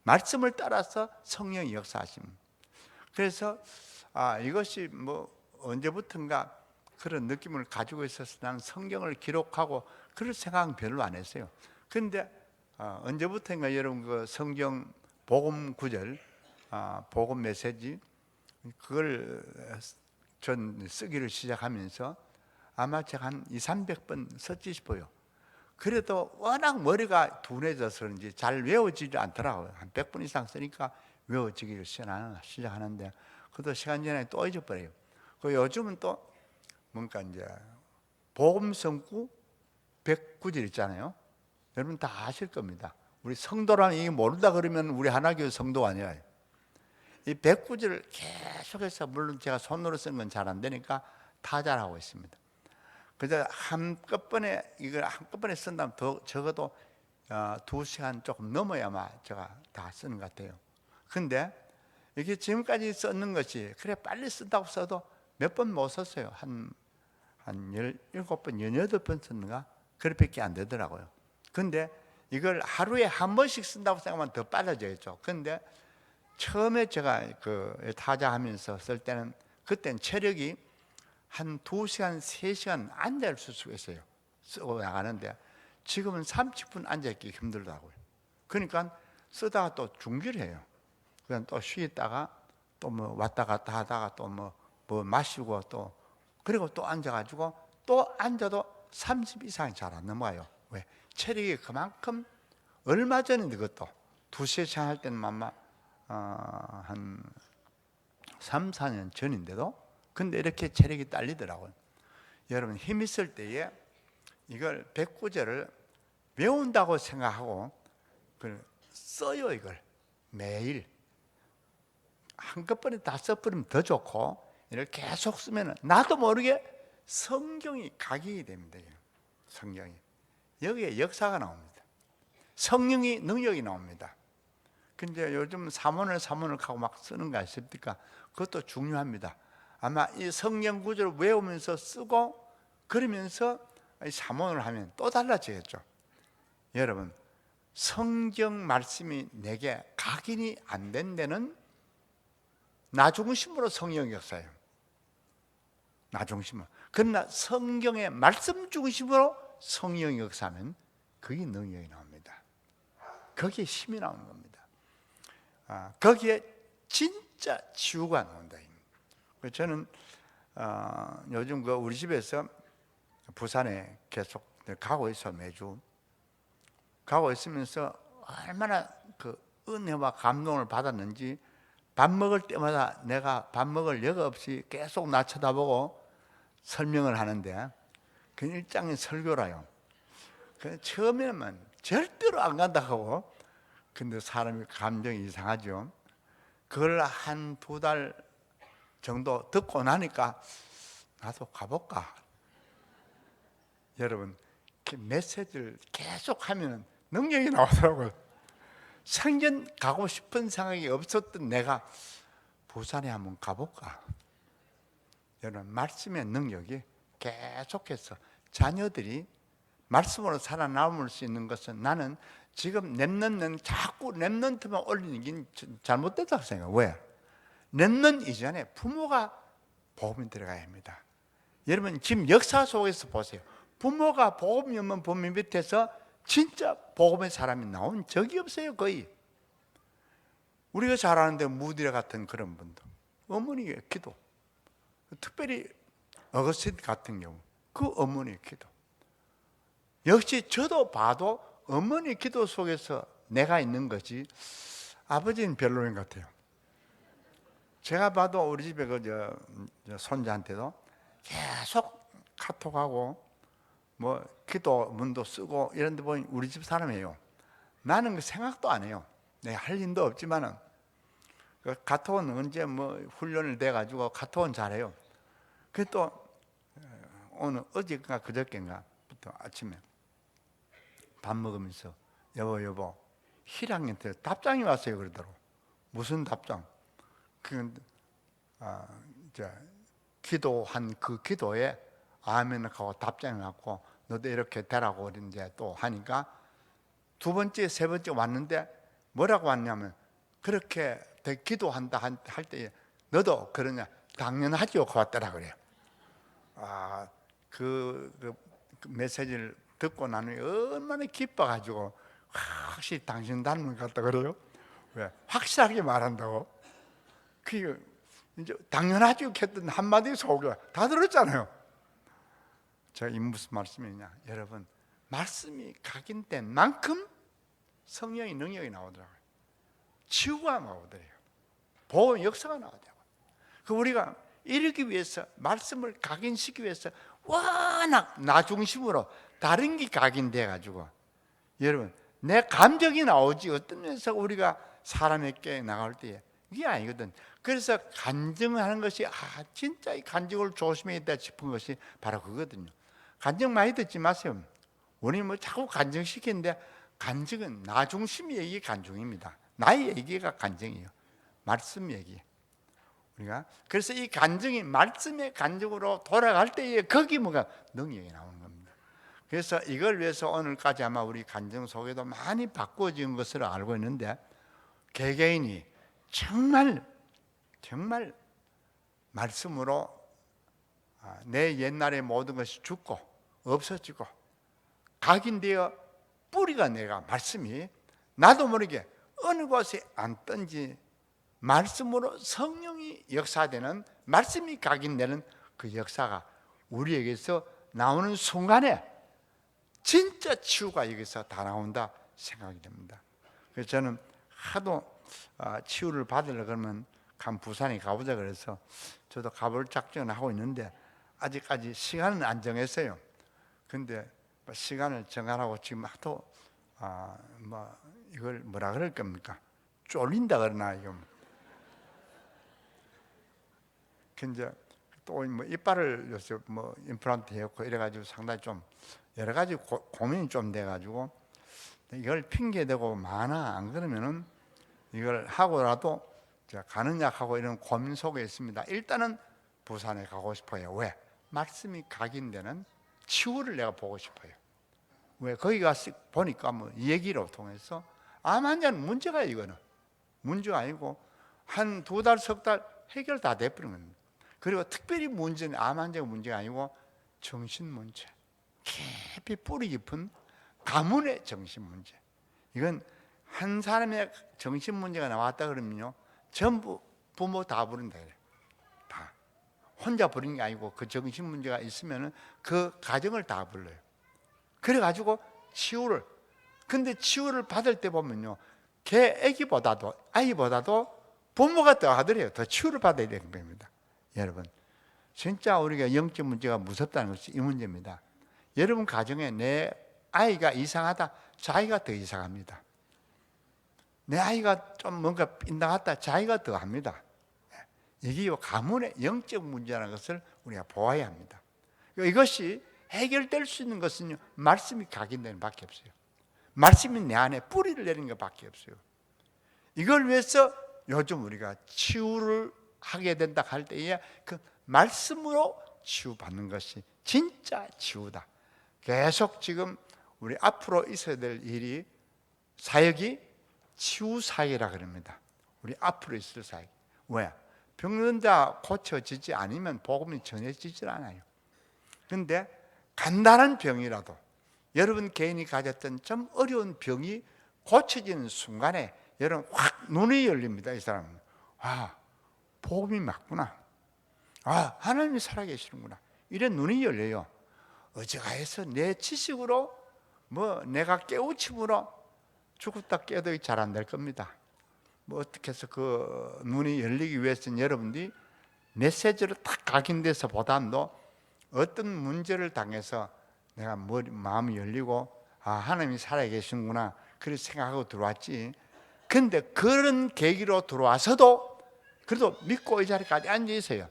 말씀을 따라서 성령이 역사하십니다. 그래서 이것이 언제부턴가 그런 느낌을 가지고 있어서 나는 성경을 기록하고 그럴 생각은 별로 안 했어요. 그런데 언제부턴가 여러분 그 성경 복음 구절, 복음 메시지, 그걸 전 쓰기를 시작하면서 아마 제가 한 200~300번 썼지 싶어요. 그래도 워낙 머리가 둔해져서 그런지 잘 외워지지 않더라고요. 한 100번 이상 쓰니까 외워지기를 시작하는데, 그것도 시간 지나니 또 잊어버려요. 요즘은 또 뭔가 이제 복음 성구 109절 있잖아요. 여러분 다 아실 겁니다. 우리 성도라는 이게 모른다 그러면 우리 하나교회 성도가 아니라, 이 109절을 계속해서, 물론 제가 손으로 쓰는 건 잘 안 되니까 타자하고 있습니다. 그래서 이걸 한꺼번에 쓴다면 적어도 2시간 조금 넘어야만 제가 다 쓰는 것 같아요. 근데 이게 지금까지 썼는 것이 그래 빨리 쓴다고 써도 몇 번 못 썼어요. 한 17번, 18번 썼는가? 그렇게밖에 안 되더라고요. 근데 이걸 하루에 한 번씩 쓴다고 생각하면 더 빨라져야죠. 근데 처음에 제가 그 타자하면서 쓸 때는 그때는 체력이 한 2시간, 3시간 앉아 있을 수가 있어요. 쓰고 나가는데 지금은 30분 앉아 있기 힘들더라고요. 그러니까 쓰다가 또 중지를 해요. 그냥 또 쉬다가 또 뭐 왔다 갔다 하다가 또 뭐 마시고 또 그리고 또 앉아가지고 또 앉아도 30 이상이 잘 안 넘어가요. 왜? 체력이 그만큼 얼마 전인데 그것도 2시간 할 때는 아마 한 3, 4년 전인데도 근데 이렇게 체력이 딸리더라고요. 여러분 힘 있을 때에 이걸 109절을 외운다고 생각하고 써요. 이걸 매일 한꺼번에 다 써버리면 더 좋고 이렇게 계속 쓰면 나도 모르게 성경이 각인이 됩니다. 성경이 여기에 역사가 나옵니다. 성령이 능력이 나옵니다. 근데 요즘 사문을 하고 막 쓰는 거 아십니까? 그것도 중요합니다. 아마 이 성경 구절을 외우면서 쓰고 그러면서 사문을 하면 또 달라지겠죠. 여러분 성경 말씀이 내게 각인이 안 된 데는 나 중심으로 성령 역사예요. 나 중심으로. 그러나 성경의 말씀 중심으로 성령 역사하면 거기에 능력이 나옵니다. 거기에 힘이 나오는 겁니다. 거기에 진짜 치유가 나온다. 저는 요즘 우리 집에서 부산에 계속 가고 있어. 매주 가고 있으면서 얼마나 그 은혜와 감동을 받았는지 밥 먹을 때마다 내가 밥 먹을 여과 없이 계속 나 쳐다보고 설명을 하는데 그 일장의 설교라요. 처음에는 절대로 안 간다 하고 근데 사람이 감정이 이상하죠. 그걸 한 2달 정도 듣고 나니까 나도 가볼까. 여러분 메시지를 계속 하면 능력이 나오더라고요. 성전 가고 싶은 생각이 없었던 내가 부산에 한번 가볼까. 여러분 말씀의 능력이 계속해서 자녀들이 말씀으로 살아남을 수 있는 것은 나는 지금 자꾸 랩런트만 올리는 게 잘못됐다고 생각해요. 왜? 랩런 이전에 부모가 복음이 들어가야 합니다. 여러분 지금 역사 속에서 보세요. 부모가 복음이 없는 부모 밑에서 진짜 복음의 사람이 나온 적이 없어요. 거의. 우리가 잘 아는데 무디라 같은 그런 분도 어머니의 기도, 특별히 어거스틴 같은 경우 그 어머니의 기도. 역시 저도 봐도 어머니 기도 속에서 내가 있는 거지 아버지는 별로인 것 같아요. 제가 봐도 우리 집에 손자한테도 계속 카톡하고 뭐 기도문도 쓰고 이런 데 보면 우리 집 사람이에요. 나는 그 생각도 안 해요. 내가 할 일도 없지만은 그 카톡은 언제 뭐 훈련을 돼 가지고 카톡은 잘해요. 그 또 오늘 어제인가 그저께인가부터 아침에 밥 먹으면서 여보 희랑한테 답장이 왔어요. 그러더라고. 무슨 답장? 기도한 그 기도에 아멘 하고 답장을 갖고 너도 이렇게 되라고 이제 또 하니까 2번째, 3번째 왔는데 뭐라고 왔냐면 그렇게 기도한다 할 때 너도 그러냐? 당연하죠. 왔더라 그래요. 그 메시지를 듣고 나는 얼마나 기뻐가지고 확실히 당신 닮은 것 같다 그래요. 왜? 확실하게 말한다고. 그 이제 당연하죠. 했던 한마디 속에 다 들었잖아요. 제가 이 무슨 말씀이냐? 여러분 말씀이 각인된 만큼 성령의 능력이 나오더라고요. 치유가 나오더래요. 보험 역사가 나오더라고요. 그 우리가 이러기 위해서 말씀을 각인시키기 위해서 워낙 나 중심으로 다른 게 각인돼 가지고 여러분 내 감정이 나오지 어떤 면에서 우리가 사람에게 나갈 때에 이게 아니거든. 그래서 간증하는 것이 진짜 이 간증을 조심해야겠다 싶은 것이 바로 그거거든요. 간증 많이 듣지 마세요. 우리 뭐 자꾸 간증시키는데 간증은 나 중심의 얘기 간증입니다. 나의 얘기가 간증이에요. 말씀 얘기. 우리가 그래서 이 간증이 말씀의 간증으로 돌아갈 때에 거기 뭐가 능력이 나오는 겁니다. 그래서 이걸 위해서 오늘까지 아마 우리 간증 속에도 많이 바꿔진 것으로 알고 있는데, 개개인이 정말 말씀으로 내 옛날의 모든 것이 죽고 없어지고 각인되어 뿌리가 내가 말씀이 나도 모르게 어느 곳에 앉든지 말씀으로 성령이 역사되는, 말씀이 각인되는 그 역사가 우리에게서 나오는 순간에 진짜 치유가 여기서 다 나온다 생각이 됩니다. 그래서 저는 하도 치유를 받으려 그러면 부산에 가보자 그래서 저도 가볼 작정을 하고 있는데 아직까지 시간은 안 정했어요. 근데 시간을 정하라고 지금 하도 이걸 뭐라 그럴 겁니까? 쫄린다 그러나 이거. 근데 또 이빨을 요새 임플란트 했고 이래가지고 상당히 좀 여러 가지 고민이 좀 돼가지고 이걸 핑계 대고 안 그러면은 이걸 하고라도 가는 약하고 이런 고민 속에 있습니다. 일단은 부산에 가고 싶어요. 왜? 말씀이 각인되는 치유를 내가 보고 싶어요. 왜? 거기 가서 보니까 이 얘기로 통해서 암 환자는 문제가, 이거는 문제가 아니고 한 2달, 3달 해결 다 돼버린 겁니다. 그리고 특별히 문제는 암 환자가 문제가 아니고 정신 문제, 깊이 뿌리 깊은 가문의 정신 문제. 이건 한 사람의 정신 문제가 나왔다 그러면요, 전부 부모 다 부른다 그래요. 다 혼자 부르는 게 아니고 그 정신 문제가 있으면은 그 가정을 다 불러요. 그래가지고 치유를, 근데 치유를 받을 때 보면요, 아이보다도 부모가 더 하더래요. 더 치유를 받아야 되는 겁니다. 여러분, 진짜 우리가 영적 문제가 무섭다는 것이 이 문제입니다. 여러분 가정에 내 아이가 이상하다, 자기가 더 이상합니다. 내 아이가 좀 뭔가 빗나갔다, 자기가 더 합니다. 이게 가문의 영적 문제라는 것을 우리가 보아야 합니다. 이것이 해결될 수 있는 것은요, 말씀이 각인되는 밖에 없어요. 말씀이 내 안에 뿌리를 내리는 것밖에 없어요. 이걸 위해서 요즘 우리가 치유를 하게 된다 할 때에 그 말씀으로 치유받는 것이 진짜 치유다. 계속 지금 우리 앞으로 있어야 될 일이, 사역이 치유 사역이라 그럽니다. 우리 앞으로 있을 사역. 왜? 병든자 고쳐지지 않으면 복음이 전해지질 않아요. 그런데 간단한 병이라도, 여러분 개인이 가졌던 좀 어려운 병이 고쳐지는 순간에 여러분 확 눈이 열립니다. 이 사람은 복음이 맞구나, 하나님이 살아계시는구나, 이런 눈이 열려요. 어제가 해서 내 지식으로 내가 깨우침으로 죽었다 깨도 잘 안 될 겁니다. 어떻게 해서 그 눈이 열리기 위해서는 여러분들이 메시지로 딱 각인돼서 보다도 어떤 문제를 당해서 내가 마음이 열리고 하나님이 살아계시는구나 그렇게 생각하고 들어왔지. 근데 그런 계기로 들어와서도 그래도 믿고 이 자리까지 앉아 있어요.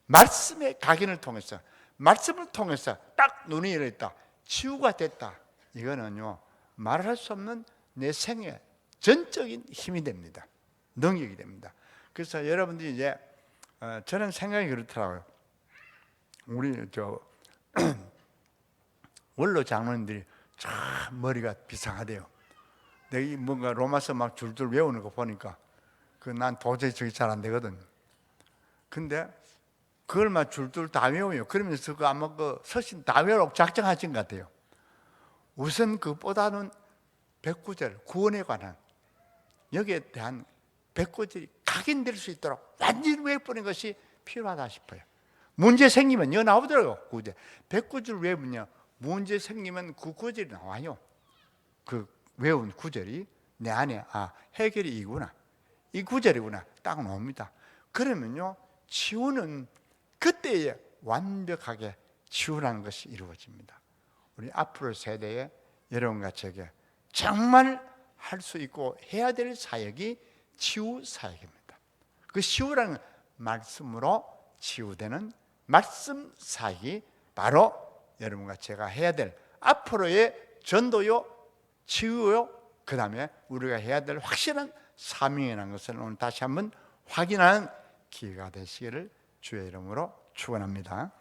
말씀의 각인을 통해서, 말씀을 통해서 딱 눈이 열렸다, 치유가 됐다. 이거는요, 말할 수 없는 내 생의 전적인 힘이 됩니다. 능력이 됩니다. 그래서 여러분들이 이제 저는 생각이 그렇더라고요. 우리 원로 장로님들이 참 머리가 비상하대요. 내가 뭔가 로마서 막 줄줄 외우는 거 보니까 난 도저히 저게 잘 안 되거든. 근데 그걸 막 줄줄 다 외워요. 그러면서 아마 서신 다 외우라고 작정하신 것 같아요. 우선 그보다는 109절 구원에 관한 여기에 대한 109절이 각인될 수 있도록 완전히 외워버리는 것이 필요하다 싶어요. 문제 생기면 여기 나오더라고요. 9절 109절 외우면요, 문제 생기면 그 구절이 나와요. 그 외운 구절이 내 안에 해결이 이구나, 이 구절이구나 딱 나옵니다. 그러면요, 치유는 그때에 완벽하게 치유라는 것이 이루어집니다. 우리 앞으로 세대에 여러분과 제게 정말 할 수 있고 해야 될 사역이 치유 사역입니다. 그 치유라는 말씀으로 치유되는 말씀 사역이 바로 여러분과 제가 해야 될 앞으로의 전도요, 치유요, 그 다음에 우리가 해야 될 확실한 사명이라는 것을 오늘 다시 한번 확인하는 기회가 되시기를 주의 이름으로 축원합니다.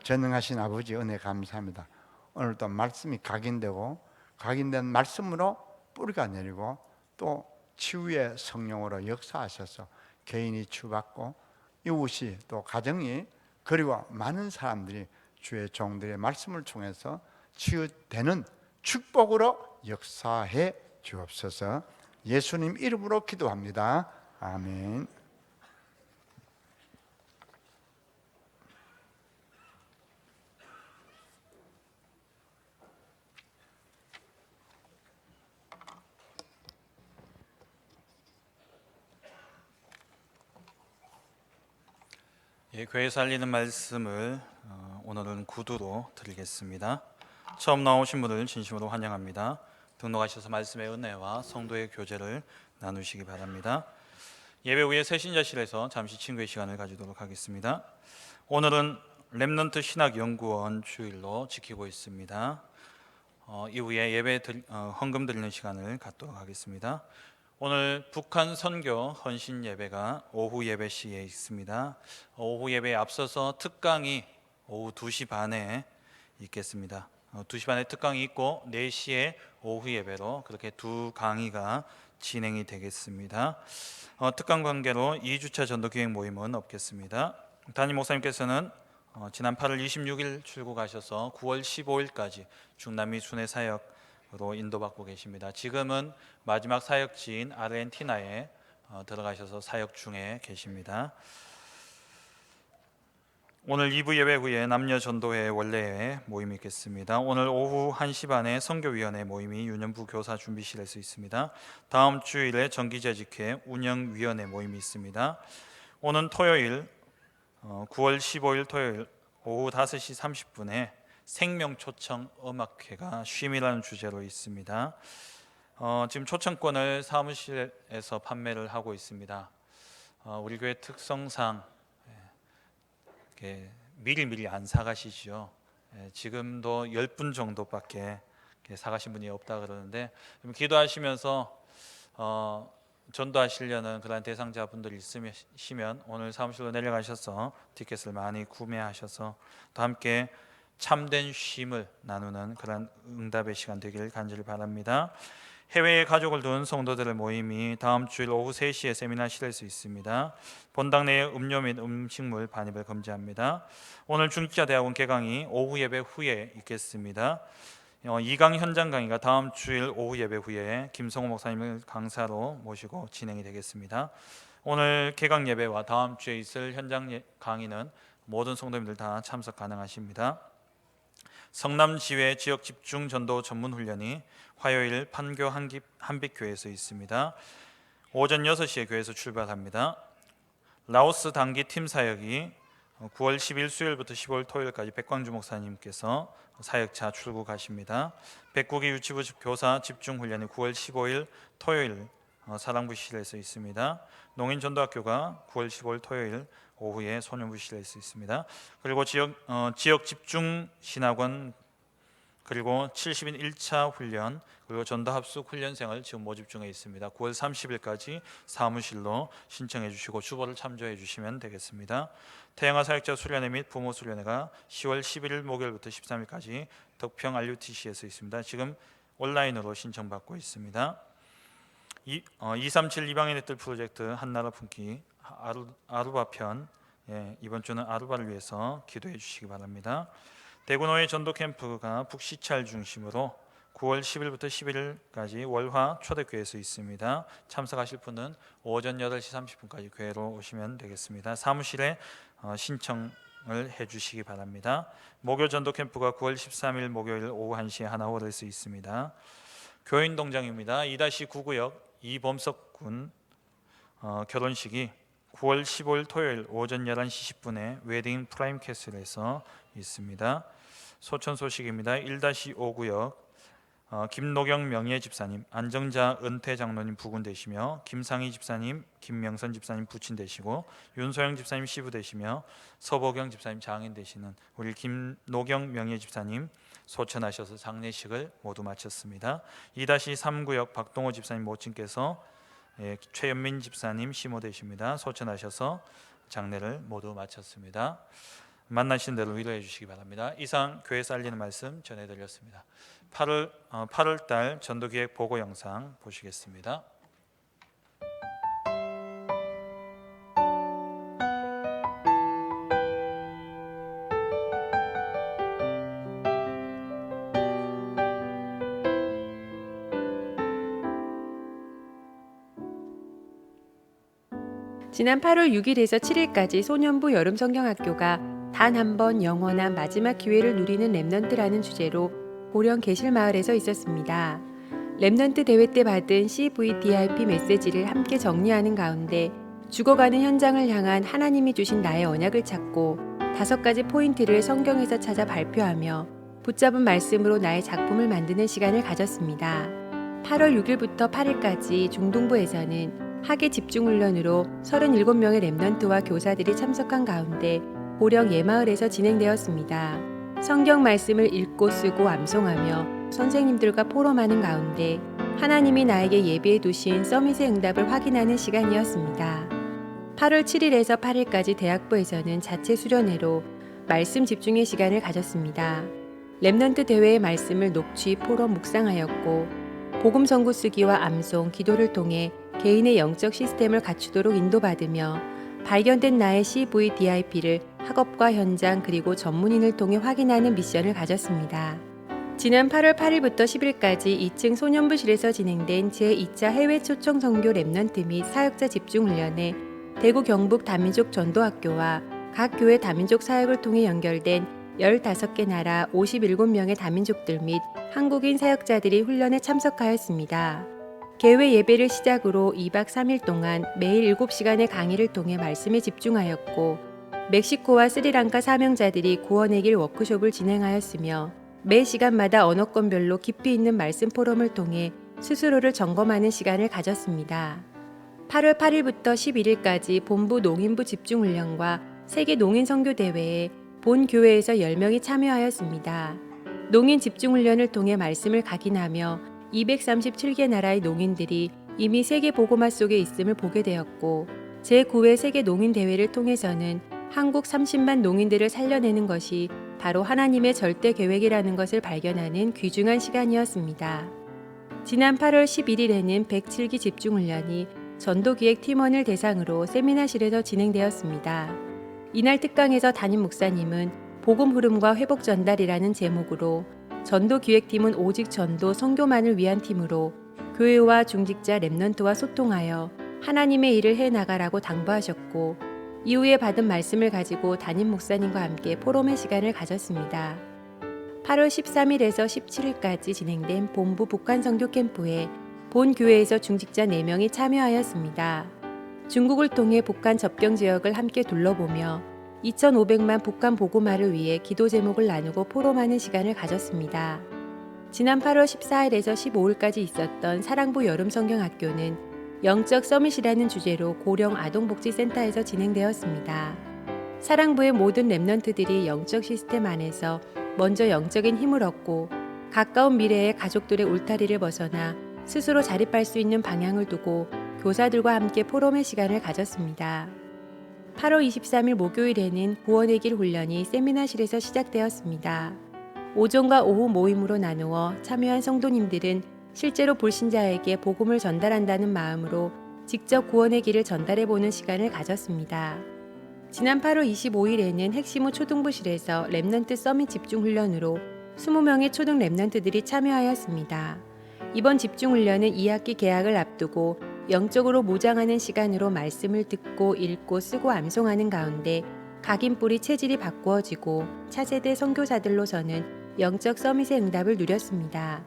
전능하신 아버지 은혜 감사합니다. 오늘도 말씀이 각인되고 각인된 말씀으로 뿌리가 내리고 또 치유의 성령으로 역사하셔서 개인이 치유받고 이웃이 또 가정이 그리고 많은 사람들이 주의 종들의 말씀을 통해서 치유되는 축복으로 역사해 주옵소서. 예수님 이름으로 기도합니다. 아멘. 예, 교회 살리는 말씀을 오늘은 구두로 드리겠습니다. 처음 나오신 분을 진심으로 환영합니다. 등록하셔서 말씀의 은혜와 성도의 교제를 나누시기 바랍니다. 예배 후에 새신자실에서 잠시 친구의 시간을 가지도록 하겠습니다. 오늘은 렘넌트 신학연구원 주일로 지키고 있습니다. 이후에 예배 헌금 드리는 시간을 갖도록 하겠습니다. 오늘 북한 선교 헌신 예배가 오후 예배 시에 있습니다. 오후 예배에 앞서서 특강이 오후 2시 반에 있겠습니다. 2시 반에 특강이 있고 4시에 오후 예배로 그렇게 두 강의가 진행이 되겠습니다. 특강 관계로 2주차 전도기획 모임은 없겠습니다. 담임 목사님께서는 지난 8월 26일 출국하셔서 9월 15일까지 중남미 순회 사역으로 인도받고 계십니다. 지금은 마지막 사역지인 아르헨티나에 들어가셔서 사역 중에 계십니다. 오늘 2부 예배 후에 남녀 전도회 원래 모임이 있겠습니다. 오늘 오후 1시 반에 선교위원회 모임이 유년부 교사 준비실에서 있습니다. 다음 주일에 정기재직회 운영위원회 모임이 있습니다. 오는 토요일 9월 15일 토요일 오후 5시 30분에 생명초청 음악회가 쉼이라는 주제로 있습니다. 지금 초청권을 사무실에서 판매를 하고 있습니다. 우리 교회 특성상 미리 안 사가시죠. 지금도 10분 정도밖에 사가신 분이 없다 그러는데 기도하시면서 전도하시려는 그런 대상자분들이 있으시면 오늘 사무실로 내려가셔서 티켓을 많이 구매하셔서 또 함께 참된 쉼을 나누는 그런 응답의 시간 되기를 간절히 바랍니다. 해외에 가족을 둔 성도들의 모임이 다음 주일 오후 3시에 세미나실에서 있습니다. 본당 내에 음료 및 음식물 반입을 금지합니다. 오늘 중직자대학원 개강이 오후 예배 후에 있겠습니다. 2강 현장 강의가 다음 주일 오후 예배 후에 김성호 목사님을 강사로 모시고 진행이 되겠습니다. 오늘 개강 예배와 다음 주에 있을 현장 강의는 모든 성도님들 다 참석 가능하십니다. 성남지회 지역 집중 전도 전문 훈련이 화요일 판교 한빛교회에서 있습니다. 오전 6시에 교회에서 출발합니다. 라오스 단기 팀 사역이 9월 10일 수요일부터 15일 토요일까지 백광주 목사님께서 사역차 출국하십니다. 백국이 유치부 교사 집중 훈련이 9월 15일 토요일 사랑부실에서 있습니다. 농인전도학교가 9월 15일 토요일 오후에 소년부실에서 있습니다. 그리고 지역 집중 신학원 그리고 70인 1차 훈련 그리고 전도합숙 훈련생을 지금 모집 중에 있습니다. 9월 30일까지 사무실로 신청해 주시고 주보를 참조해 주시면 되겠습니다. 태영아 사역자 수련회 및 부모 수련회가 10월 11일 목요일부터 13일까지 덕평 RUTC에서 있습니다. 지금 온라인으로 신청받고 있습니다. 237 이방인의 뜻 프로젝트 한나라 품기 아루바 편 이번 주는 아루바를 위해서 기도해 주시기 바랍니다. 대구노예 전도 캠프가 북시찰 중심으로 9월 10일부터 11일까지 월화 초대교회에서 있습니다. 참석하실 분은 오전 8시 30분까지 교회로 오시면 되겠습니다. 사무실에 신청을 해주시기 바랍니다. 목요 전도 캠프가 9월 13일 목요일 오후 1시에 하나홀에서 있습니다. 교인동장입니다. 2-9구역 이범석군 결혼식이 9월 15일 토요일 오전 11시 10분에 웨딩 프라임 캐슬에서 있습니다. 소천 소식입니다. 1-5구역 김노경 명예 집사님, 안정자 은퇴 장로님 부군되시며 김상희 집사님, 김명선 집사님 부친되시고 윤소영 집사님 시부되시며 서보경 집사님 장인되시는 우리 김노경 명예 집사님 소천하셔서 장례식을 모두 마쳤습니다. 2-3구역 박동호 집사님 모친께서 최연민 집사님 시모되십니다. 소천하셔서 장례를 모두 마쳤습니다. 만나신 대로 위로해 주시기 바랍니다. 이상 교회에서 알리는 말씀 전해드렸습니다. 8월 달 전도기획 보고 영상 보시겠습니다. 지난 8월 6일에서 7일까지 소년부 여름성경학교가 단 한 번 영원한 마지막 기회를 누리는 랩넌트라는 주제로 보령 계실마을에서 있었습니다. 랩넌트 대회 때 받은 CVDIP 메시지를 함께 정리하는 가운데 죽어가는 현장을 향한 하나님이 주신 나의 언약을 찾고 5가지 포인트를 성경에서 찾아 발표하며 붙잡은 말씀으로 나의 작품을 만드는 시간을 가졌습니다. 8월 6일부터 8일까지 중동부에서는 학예 집중훈련으로 37명의 랩넌트와 교사들이 참석한 가운데 보령 예마을에서 진행되었습니다. 성경 말씀을 읽고 쓰고 암송하며 선생님들과 포럼하는 가운데 하나님이 나에게 예비해 두신 서밋의 응답을 확인하는 시간이었습니다. 8월 7일에서 8일까지 대학부에서는 자체 수련회로 말씀 집중의 시간을 가졌습니다. 랩넌트 대회의 말씀을 녹취, 포럼, 묵상하였고 복음 선구 쓰기와 암송, 기도를 통해 개인의 영적 시스템을 갖추도록 인도받으며 발견된 나의 CVDIP를 학업과 현장 그리고 전문인을 통해 확인하는 미션을 가졌습니다. 지난 8월 8일부터 10일까지 2층 소년부실에서 진행된 제2차 해외 초청 선교 랩넌트 및 사역자 집중훈련에 대구 경북 다민족 전도학교와 각 교회 다민족 사역을 통해 연결된 15개 나라 57명의 다민족들 및 한국인 사역자들이 훈련에 참석하였습니다. 개회 예배를 시작으로 2박 3일 동안 매일 7시간의 강의를 통해 말씀에 집중하였고 멕시코와 스리랑카 사명자들이 구원의 길 워크숍을 진행하였으며 매 시간마다 언어권별로 깊이 있는 말씀 포럼을 통해 스스로를 점검하는 시간을 가졌습니다. 8월 8일부터 11일까지 본부 농인부 집중훈련과 세계 농인 선교대회에 본 교회에서 10명이 참여하였습니다. 농인 집중훈련을 통해 말씀을 각인하며 237개 나라의 농인들이 이미 세계 보고마 속에 있음을 보게 되었고 제9회 세계 농인 대회를 통해서는 한국 30만 농인들을 살려내는 것이 바로 하나님의 절대 계획이라는 것을 발견하는 귀중한 시간이었습니다. 지난 8월 11일에는 107기 집중훈련이 전도기획 팀원을 대상으로 세미나실에서 진행되었습니다. 이날 특강에서 담임 목사님은 복음 흐름과 회복 전달이라는 제목으로 전도기획팀은 오직 전도 선교만을 위한 팀으로 교회와 중직자 랩넌트와 소통하여 하나님의 일을 해나가라고 당부하셨고 이후에 받은 말씀을 가지고 담임 목사님과 함께 포럼의 시간을 가졌습니다. 8월 13일에서 17일까지 진행된 본부 북한 선교 캠프에 본 교회에서 중직자 4명이 참여하였습니다. 중국을 통해 북한 접경 지역을 함께 둘러보며 2,500만 북한 보고마를 위해 기도 제목을 나누고 포럼하는 시간을 가졌습니다. 지난 8월 14일에서 15일까지 있었던 사랑부 여름성경학교는 영적 서밋이라는 주제로 고령 아동복지센터에서 진행되었습니다. 사랑부의 모든 랩넌트들이 영적 시스템 안에서 먼저 영적인 힘을 얻고 가까운 미래에 가족들의 울타리를 벗어나 스스로 자립할 수 있는 방향을 두고 교사들과 함께 포럼의 시간을 가졌습니다. 8월 23일 목요일에는 구원의 길 훈련이 세미나실에서 시작되었습니다. 오전과 오후 모임으로 나누어 참여한 성도님들은 실제로 불신자에게 복음을 전달한다는 마음으로 직접 구원의 길을 전달해보는 시간을 가졌습니다. 지난 8월 25일에는 핵심우 초등부실에서 랩넌트 서밋 집중훈련으로 20명의 초등 랩넌트들이 참여하였습니다. 이번 집중훈련은 2학기 개학을 앞두고 영적으로 무장하는 시간으로 말씀을 듣고 읽고 쓰고 암송하는 가운데 각인뿌리 체질이 바꾸어지고 차세대 선교사들로서는 영적 서밋의 응답을 누렸습니다.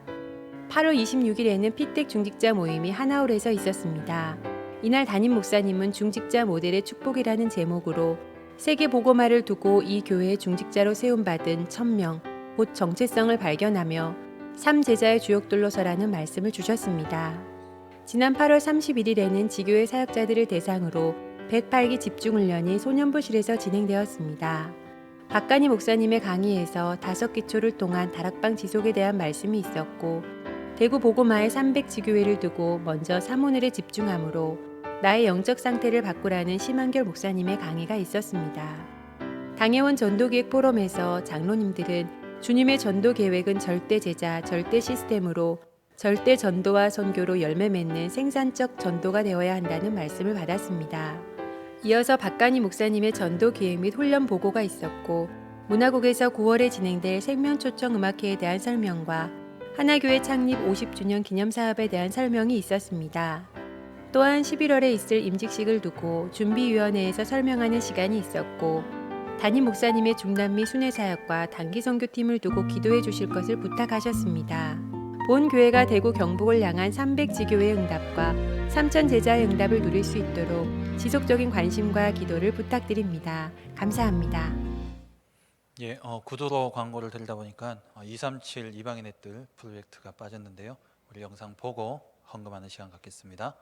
8월 26일에는 피택 중직자 모임이 하나홀에서 있었습니다. 이날 담임 목사님은 중직자 모델의 축복이라는 제목으로 세계 보고마를 두고 이 교회의 중직자로 세움받은 1000명, 곧 정체성을 발견하며 3제자의 주역들로서라는 말씀을 주셨습니다. 지난 8월 31일에는 지교회 사역자들을 대상으로 108기 집중훈련이 소년부실에서 진행되었습니다. 박간희 목사님의 강의에서 5기초를 통한 다락방 지속에 대한 말씀이 있었고 대구 보고마을 300지교회를 두고 먼저 사모늘에 집중하므로 나의 영적 상태를 바꾸라는 심한결 목사님의 강의가 있었습니다. 당해온 전도기획 포럼에서 장로님들은 주님의 전도 계획은 절대 제자, 절대 시스템으로 절대 전도와 선교로 열매 맺는 생산적 전도가 되어야 한다는 말씀을 받았습니다. 이어서 박간희 목사님의 전도 기획 및 훈련 보고가 있었고 문화국에서 9월에 진행될 생명초청음악회에 대한 설명과 하나교회 창립 50주년 기념사업에 대한 설명이 있었습니다. 또한 11월에 있을 임직식을 두고 준비위원회에서 설명하는 시간이 있었고 담임 목사님의 중남미 순회사역과 단기선교팀을 두고 기도해 주실 것을 부탁하셨습니다. 본 교회가 대구 경북을 향한 300지교회 응답과 3천 제자의 응답을 누릴 수 있도록 지속적인 관심과 기도를 부탁드립니다. 감사합니다. 예, 구도로 광고를 드리다 보니까 237 이방인의 뜰 프로젝트가 빠졌는데요. 우리 영상 보고 헌금하는 시간 갖겠습니다.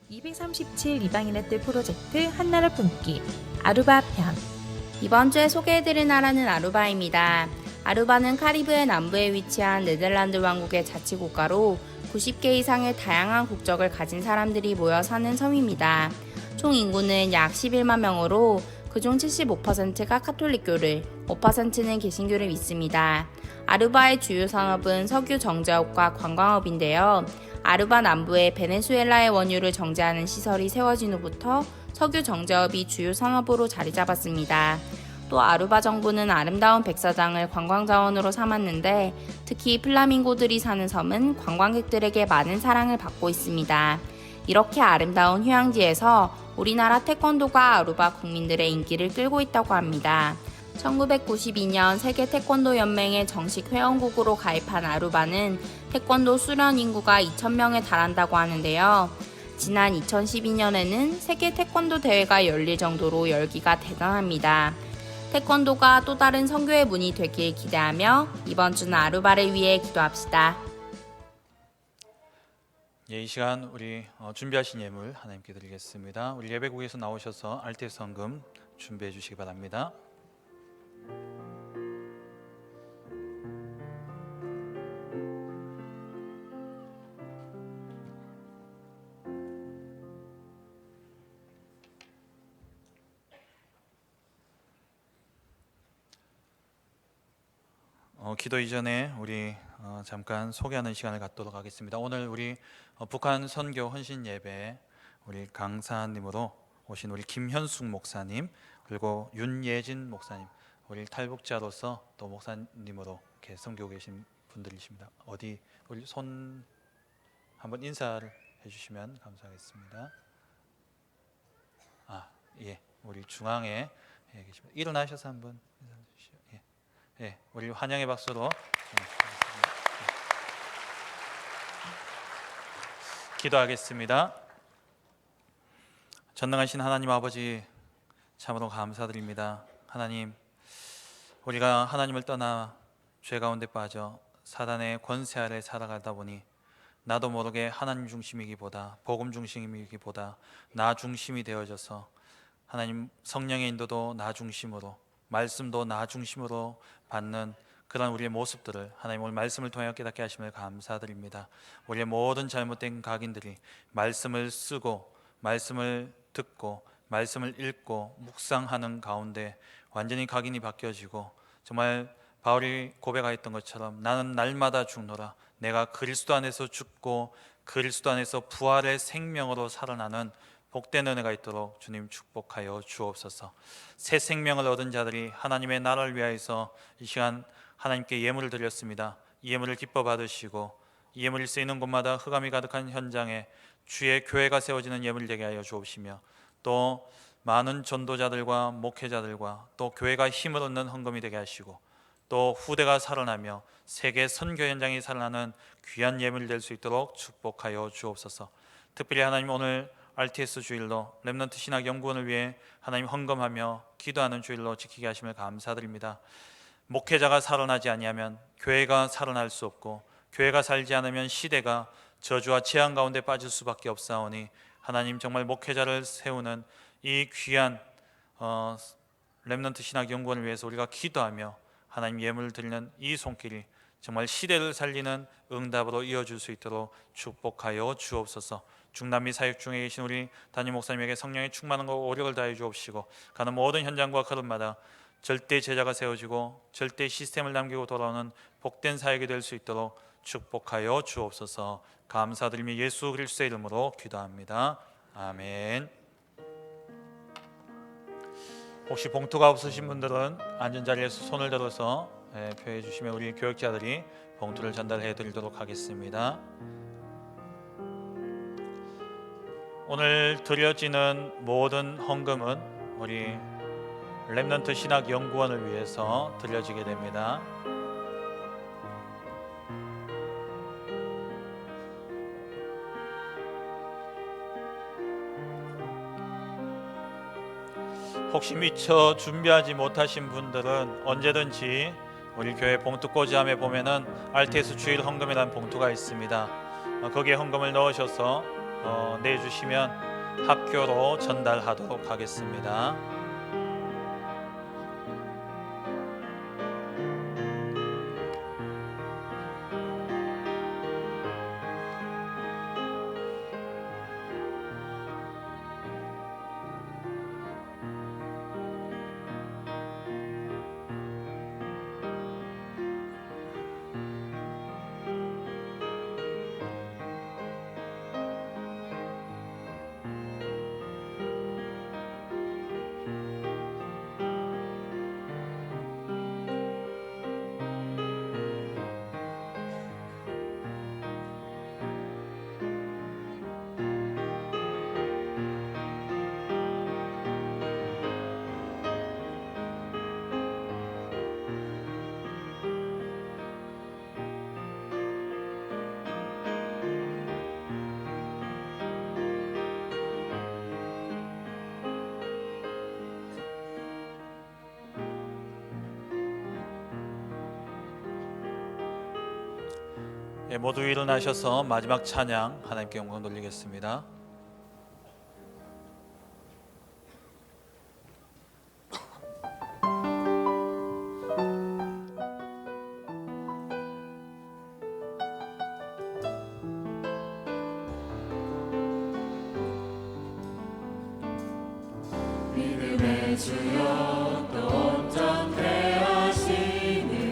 (237) 이방인의 뜰 프로젝트 한나라 품기 아루바 편. 이번 주에 소개해드릴 나라는 아루바입니다. 아루바는 카리브해 남부에 위치한 네덜란드 왕국의 자치국가로 90개 이상의 다양한 국적을 가진 사람들이 모여 사는 섬입니다. 총 인구는 약 11만 명으로 그중 75%가 카톨릭교를, 5%는 개신교를 믿습니다. 아루바의 주요 산업은 석유 정제업과 관광업인데요. 아루바 남부에 베네수엘라의 원유를 정제하는 시설이 세워진 후부터 석유 정제업이 주요 산업으로 자리 잡았습니다. 또 아루바 정부는 아름다운 백사장을 관광자원으로 삼았는데 특히 플라밍고들이 사는 섬은 관광객들에게 많은 사랑을 받고 있습니다. 이렇게 아름다운 휴양지에서 우리나라 태권도가 아루바 국민들의 인기를 끌고 있다고 합니다. 1992년 세계 태권도 연맹의 정식 회원국으로 가입한 아루바는 태권도 수련 인구가 2,000명에 달한다고 하는데요. 지난 2012년에는 세계 태권도 대회가 열릴 정도로 열기가 대단합니다. 태권도가 또 다른 선교의 문이 되길 기대하며 이번 주는 아루바를 위해 기도합시다. 예, 이 시간 우리 준비하신 예물 하나님께 드리겠습니다. 우리 예배국에서 나오셔서 알뜰 성금 준비해 주시기 바랍니다. 기도 이전에 우리 잠깐 소개하는 시간을 갖도록 하겠습니다. 오늘 우리 북한 선교 헌신 예배 우리 강사님으로 오신 우리 김현숙 목사님 그리고 윤예진 목사님 우리 탈북자로서 또 목사님으로 이렇게 섬기고 계신 분들이십니다. 어디 우리 손 한번 인사를 해주시면 감사하겠습니다. 예, 우리 중앙에 계십니다. 일어나셔서 한번 인사해 주시죠. 예, 우리 환영의 박수로 기도하겠습니다. 전능하신 하나님 아버지 참으로 감사드립니다. 하나님, 우리가 하나님을 떠나 죄 가운데 빠져 사단의 권세 아래 살아가다 보니 나도 모르게 하나님 중심이기보다 복음 중심이기보다 나 중심이 되어져서 하나님 성령의 인도도 나 중심으로 말씀도 나 중심으로 받는 그런 우리의 모습들을 하나님 오늘 말씀을 통하여 깨닫게 하심을 감사드립니다. 우리의 모든 잘못된 각인들이 말씀을 쓰고 말씀을 듣고 말씀을 읽고 묵상하는 가운데 완전히 각인이 바뀌어지고 정말 바울이 고백하였던 것처럼 나는 날마다 죽노라 내가 그리스도 안에서 죽고 그리스도 안에서 부활의 생명으로 살아나는 복된 은혜가 있도록 주님 축복하여 주옵소서. 새 생명을 얻은 자들이 하나님의 나라를 위하여서 이 시간 하나님께 예물을 드렸습니다. 이 예물을 기뻐 받으시고 이 예물이 쓰이는 곳마다 흑암이 가득한 현장에 주의 교회가 세워지는 예물이 되게 하여 주옵시며 또 많은 전도자들과 목회자들과 또 교회가 힘을 얻는 헌금이 되게 하시고 또 후대가 살아나며 세계 선교 현장이 살아나는 귀한 예물이 될 수 있도록 축복하여 주옵소서. 특별히 하나님 오늘 RTS 주일로 렘넌트 신학연구원을 위해 하나님 헌금하며 기도하는 주일로 지키게 하심을 감사드립니다. 목회자가 살아나지 아니하면 교회가 살아날 수 없고 교회가 살지 않으면 시대가 저주와 재앙 가운데 빠질 수밖에 없사오니 하나님 정말 목회자를 세우는 이 귀한 렘넌트 신학연구원을 위해서 우리가 기도하며 하나님 예물을 드리는 이 손길이 정말 시대를 살리는 응답으로 이어질 수 있도록 축복하여 주옵소서. 중남미 사역 중에 계신 우리 담임 목사님에게 성령의 충만한 것 오력을 다해 주옵시고 가는 모든 현장과 걸음마다 절대 제자가 세워지고 절대 시스템을 남기고 돌아오는 복된 사역이 될 수 있도록 축복하여 주옵소서. 감사드리며 예수 그리스도의 이름으로 기도합니다. 아멘. 혹시 봉투가 없으신 분들은 앉은 자리에서 손을 들어서 표해 주시면 우리 교역자들이 봉투를 전달해 드리도록 하겠습니다. 오늘 드려지는 모든 헌금은 우리 렘넌트 신학연구원을 위해서 드려지게 됩니다. 혹시 미처 준비하지 못하신 분들은 언제든지 우리 교회 봉투꽂이함에 보면은 RTS 주일 헌금이라는 봉투가 있습니다. 거기에 헌금을 넣으셔서 내주시면 학교로 전달하도록 하겠습니다. 모두 일어나셔서 마지막 찬양 하나님께 영광 돌리겠습니다. 믿음의 주여 또 온전케 하시는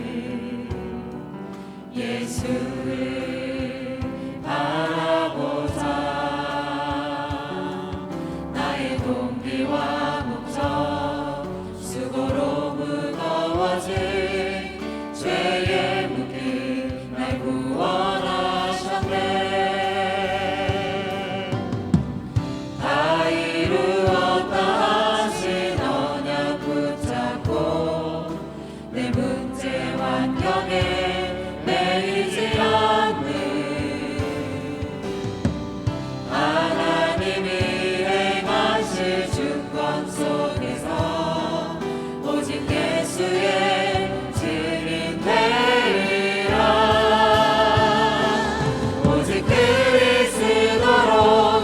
예수를 바라보자. 나의 동기와 목적 수고로 무거워진 죄의 묶임 날 구원하셨네. 다 이루었다 하신 언약 붙잡고 내 문제 환경에 매이지 않는 하나님이 행하실 주권 속에서 오직 예수의 증인 되리라. 오직 그리스도로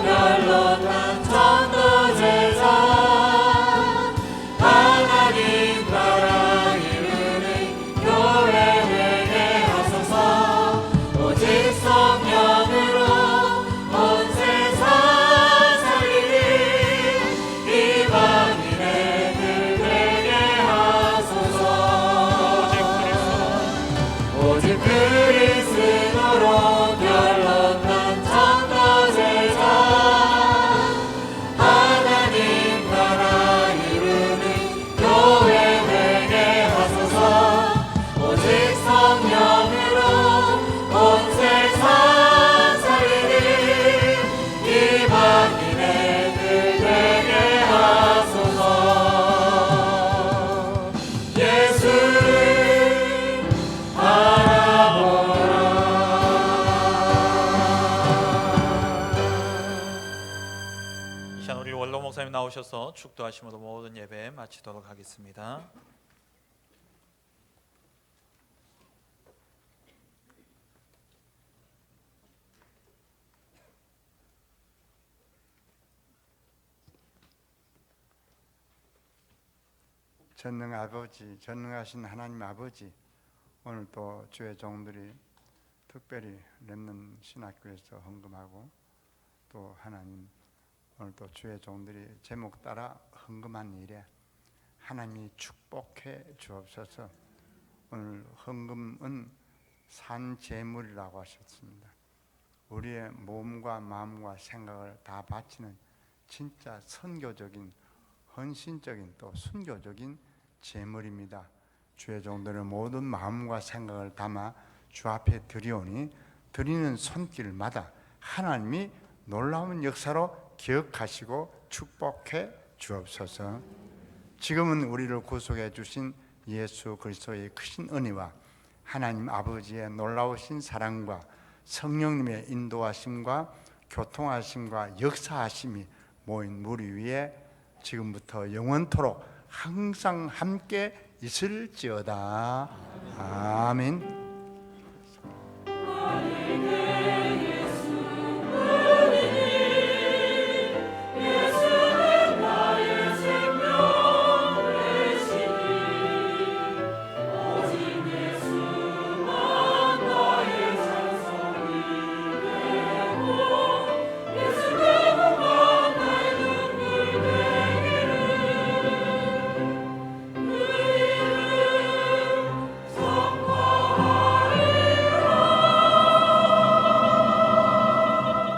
멸론한 전도제자 하나님 나라 이루는 교회 되게 하소서. 오직 성령으로 온 세상 살리니 이방인 원로 목사님 나오셔서 축도하심으로 모든 예배 마치도록 하겠습니다. 전능하신 하나님 아버지, 오늘 또 주의 종들이 특별히 렘넌트 신학교에서 헌금하고 또 하나님 오늘 또 주의 종들이 제목 따라 헌금한 일에 하나님이 축복해 주옵소서. 오늘 헌금은 산 제물이라고 하셨습니다. 우리의 몸과 마음과 생각을 다 바치는 진짜 선교적인 헌신적인 또 순교적인 제물입니다. 주의 종들은 모든 마음과 생각을 담아 주 앞에 드리오니 드리는 손길마다 하나님이 놀라운 역사로 기억하시고 축복해 주옵소서. 지금은 우리를 구속해 주신 예수 그리스도의 크신 은혜와 하나님 아버지의 놀라우신 사랑과 성령님의 인도하심과 교통하심과 역사하심이 모인 무리 위에 지금부터 영원토록 항상 함께 있을지어다. 아멘.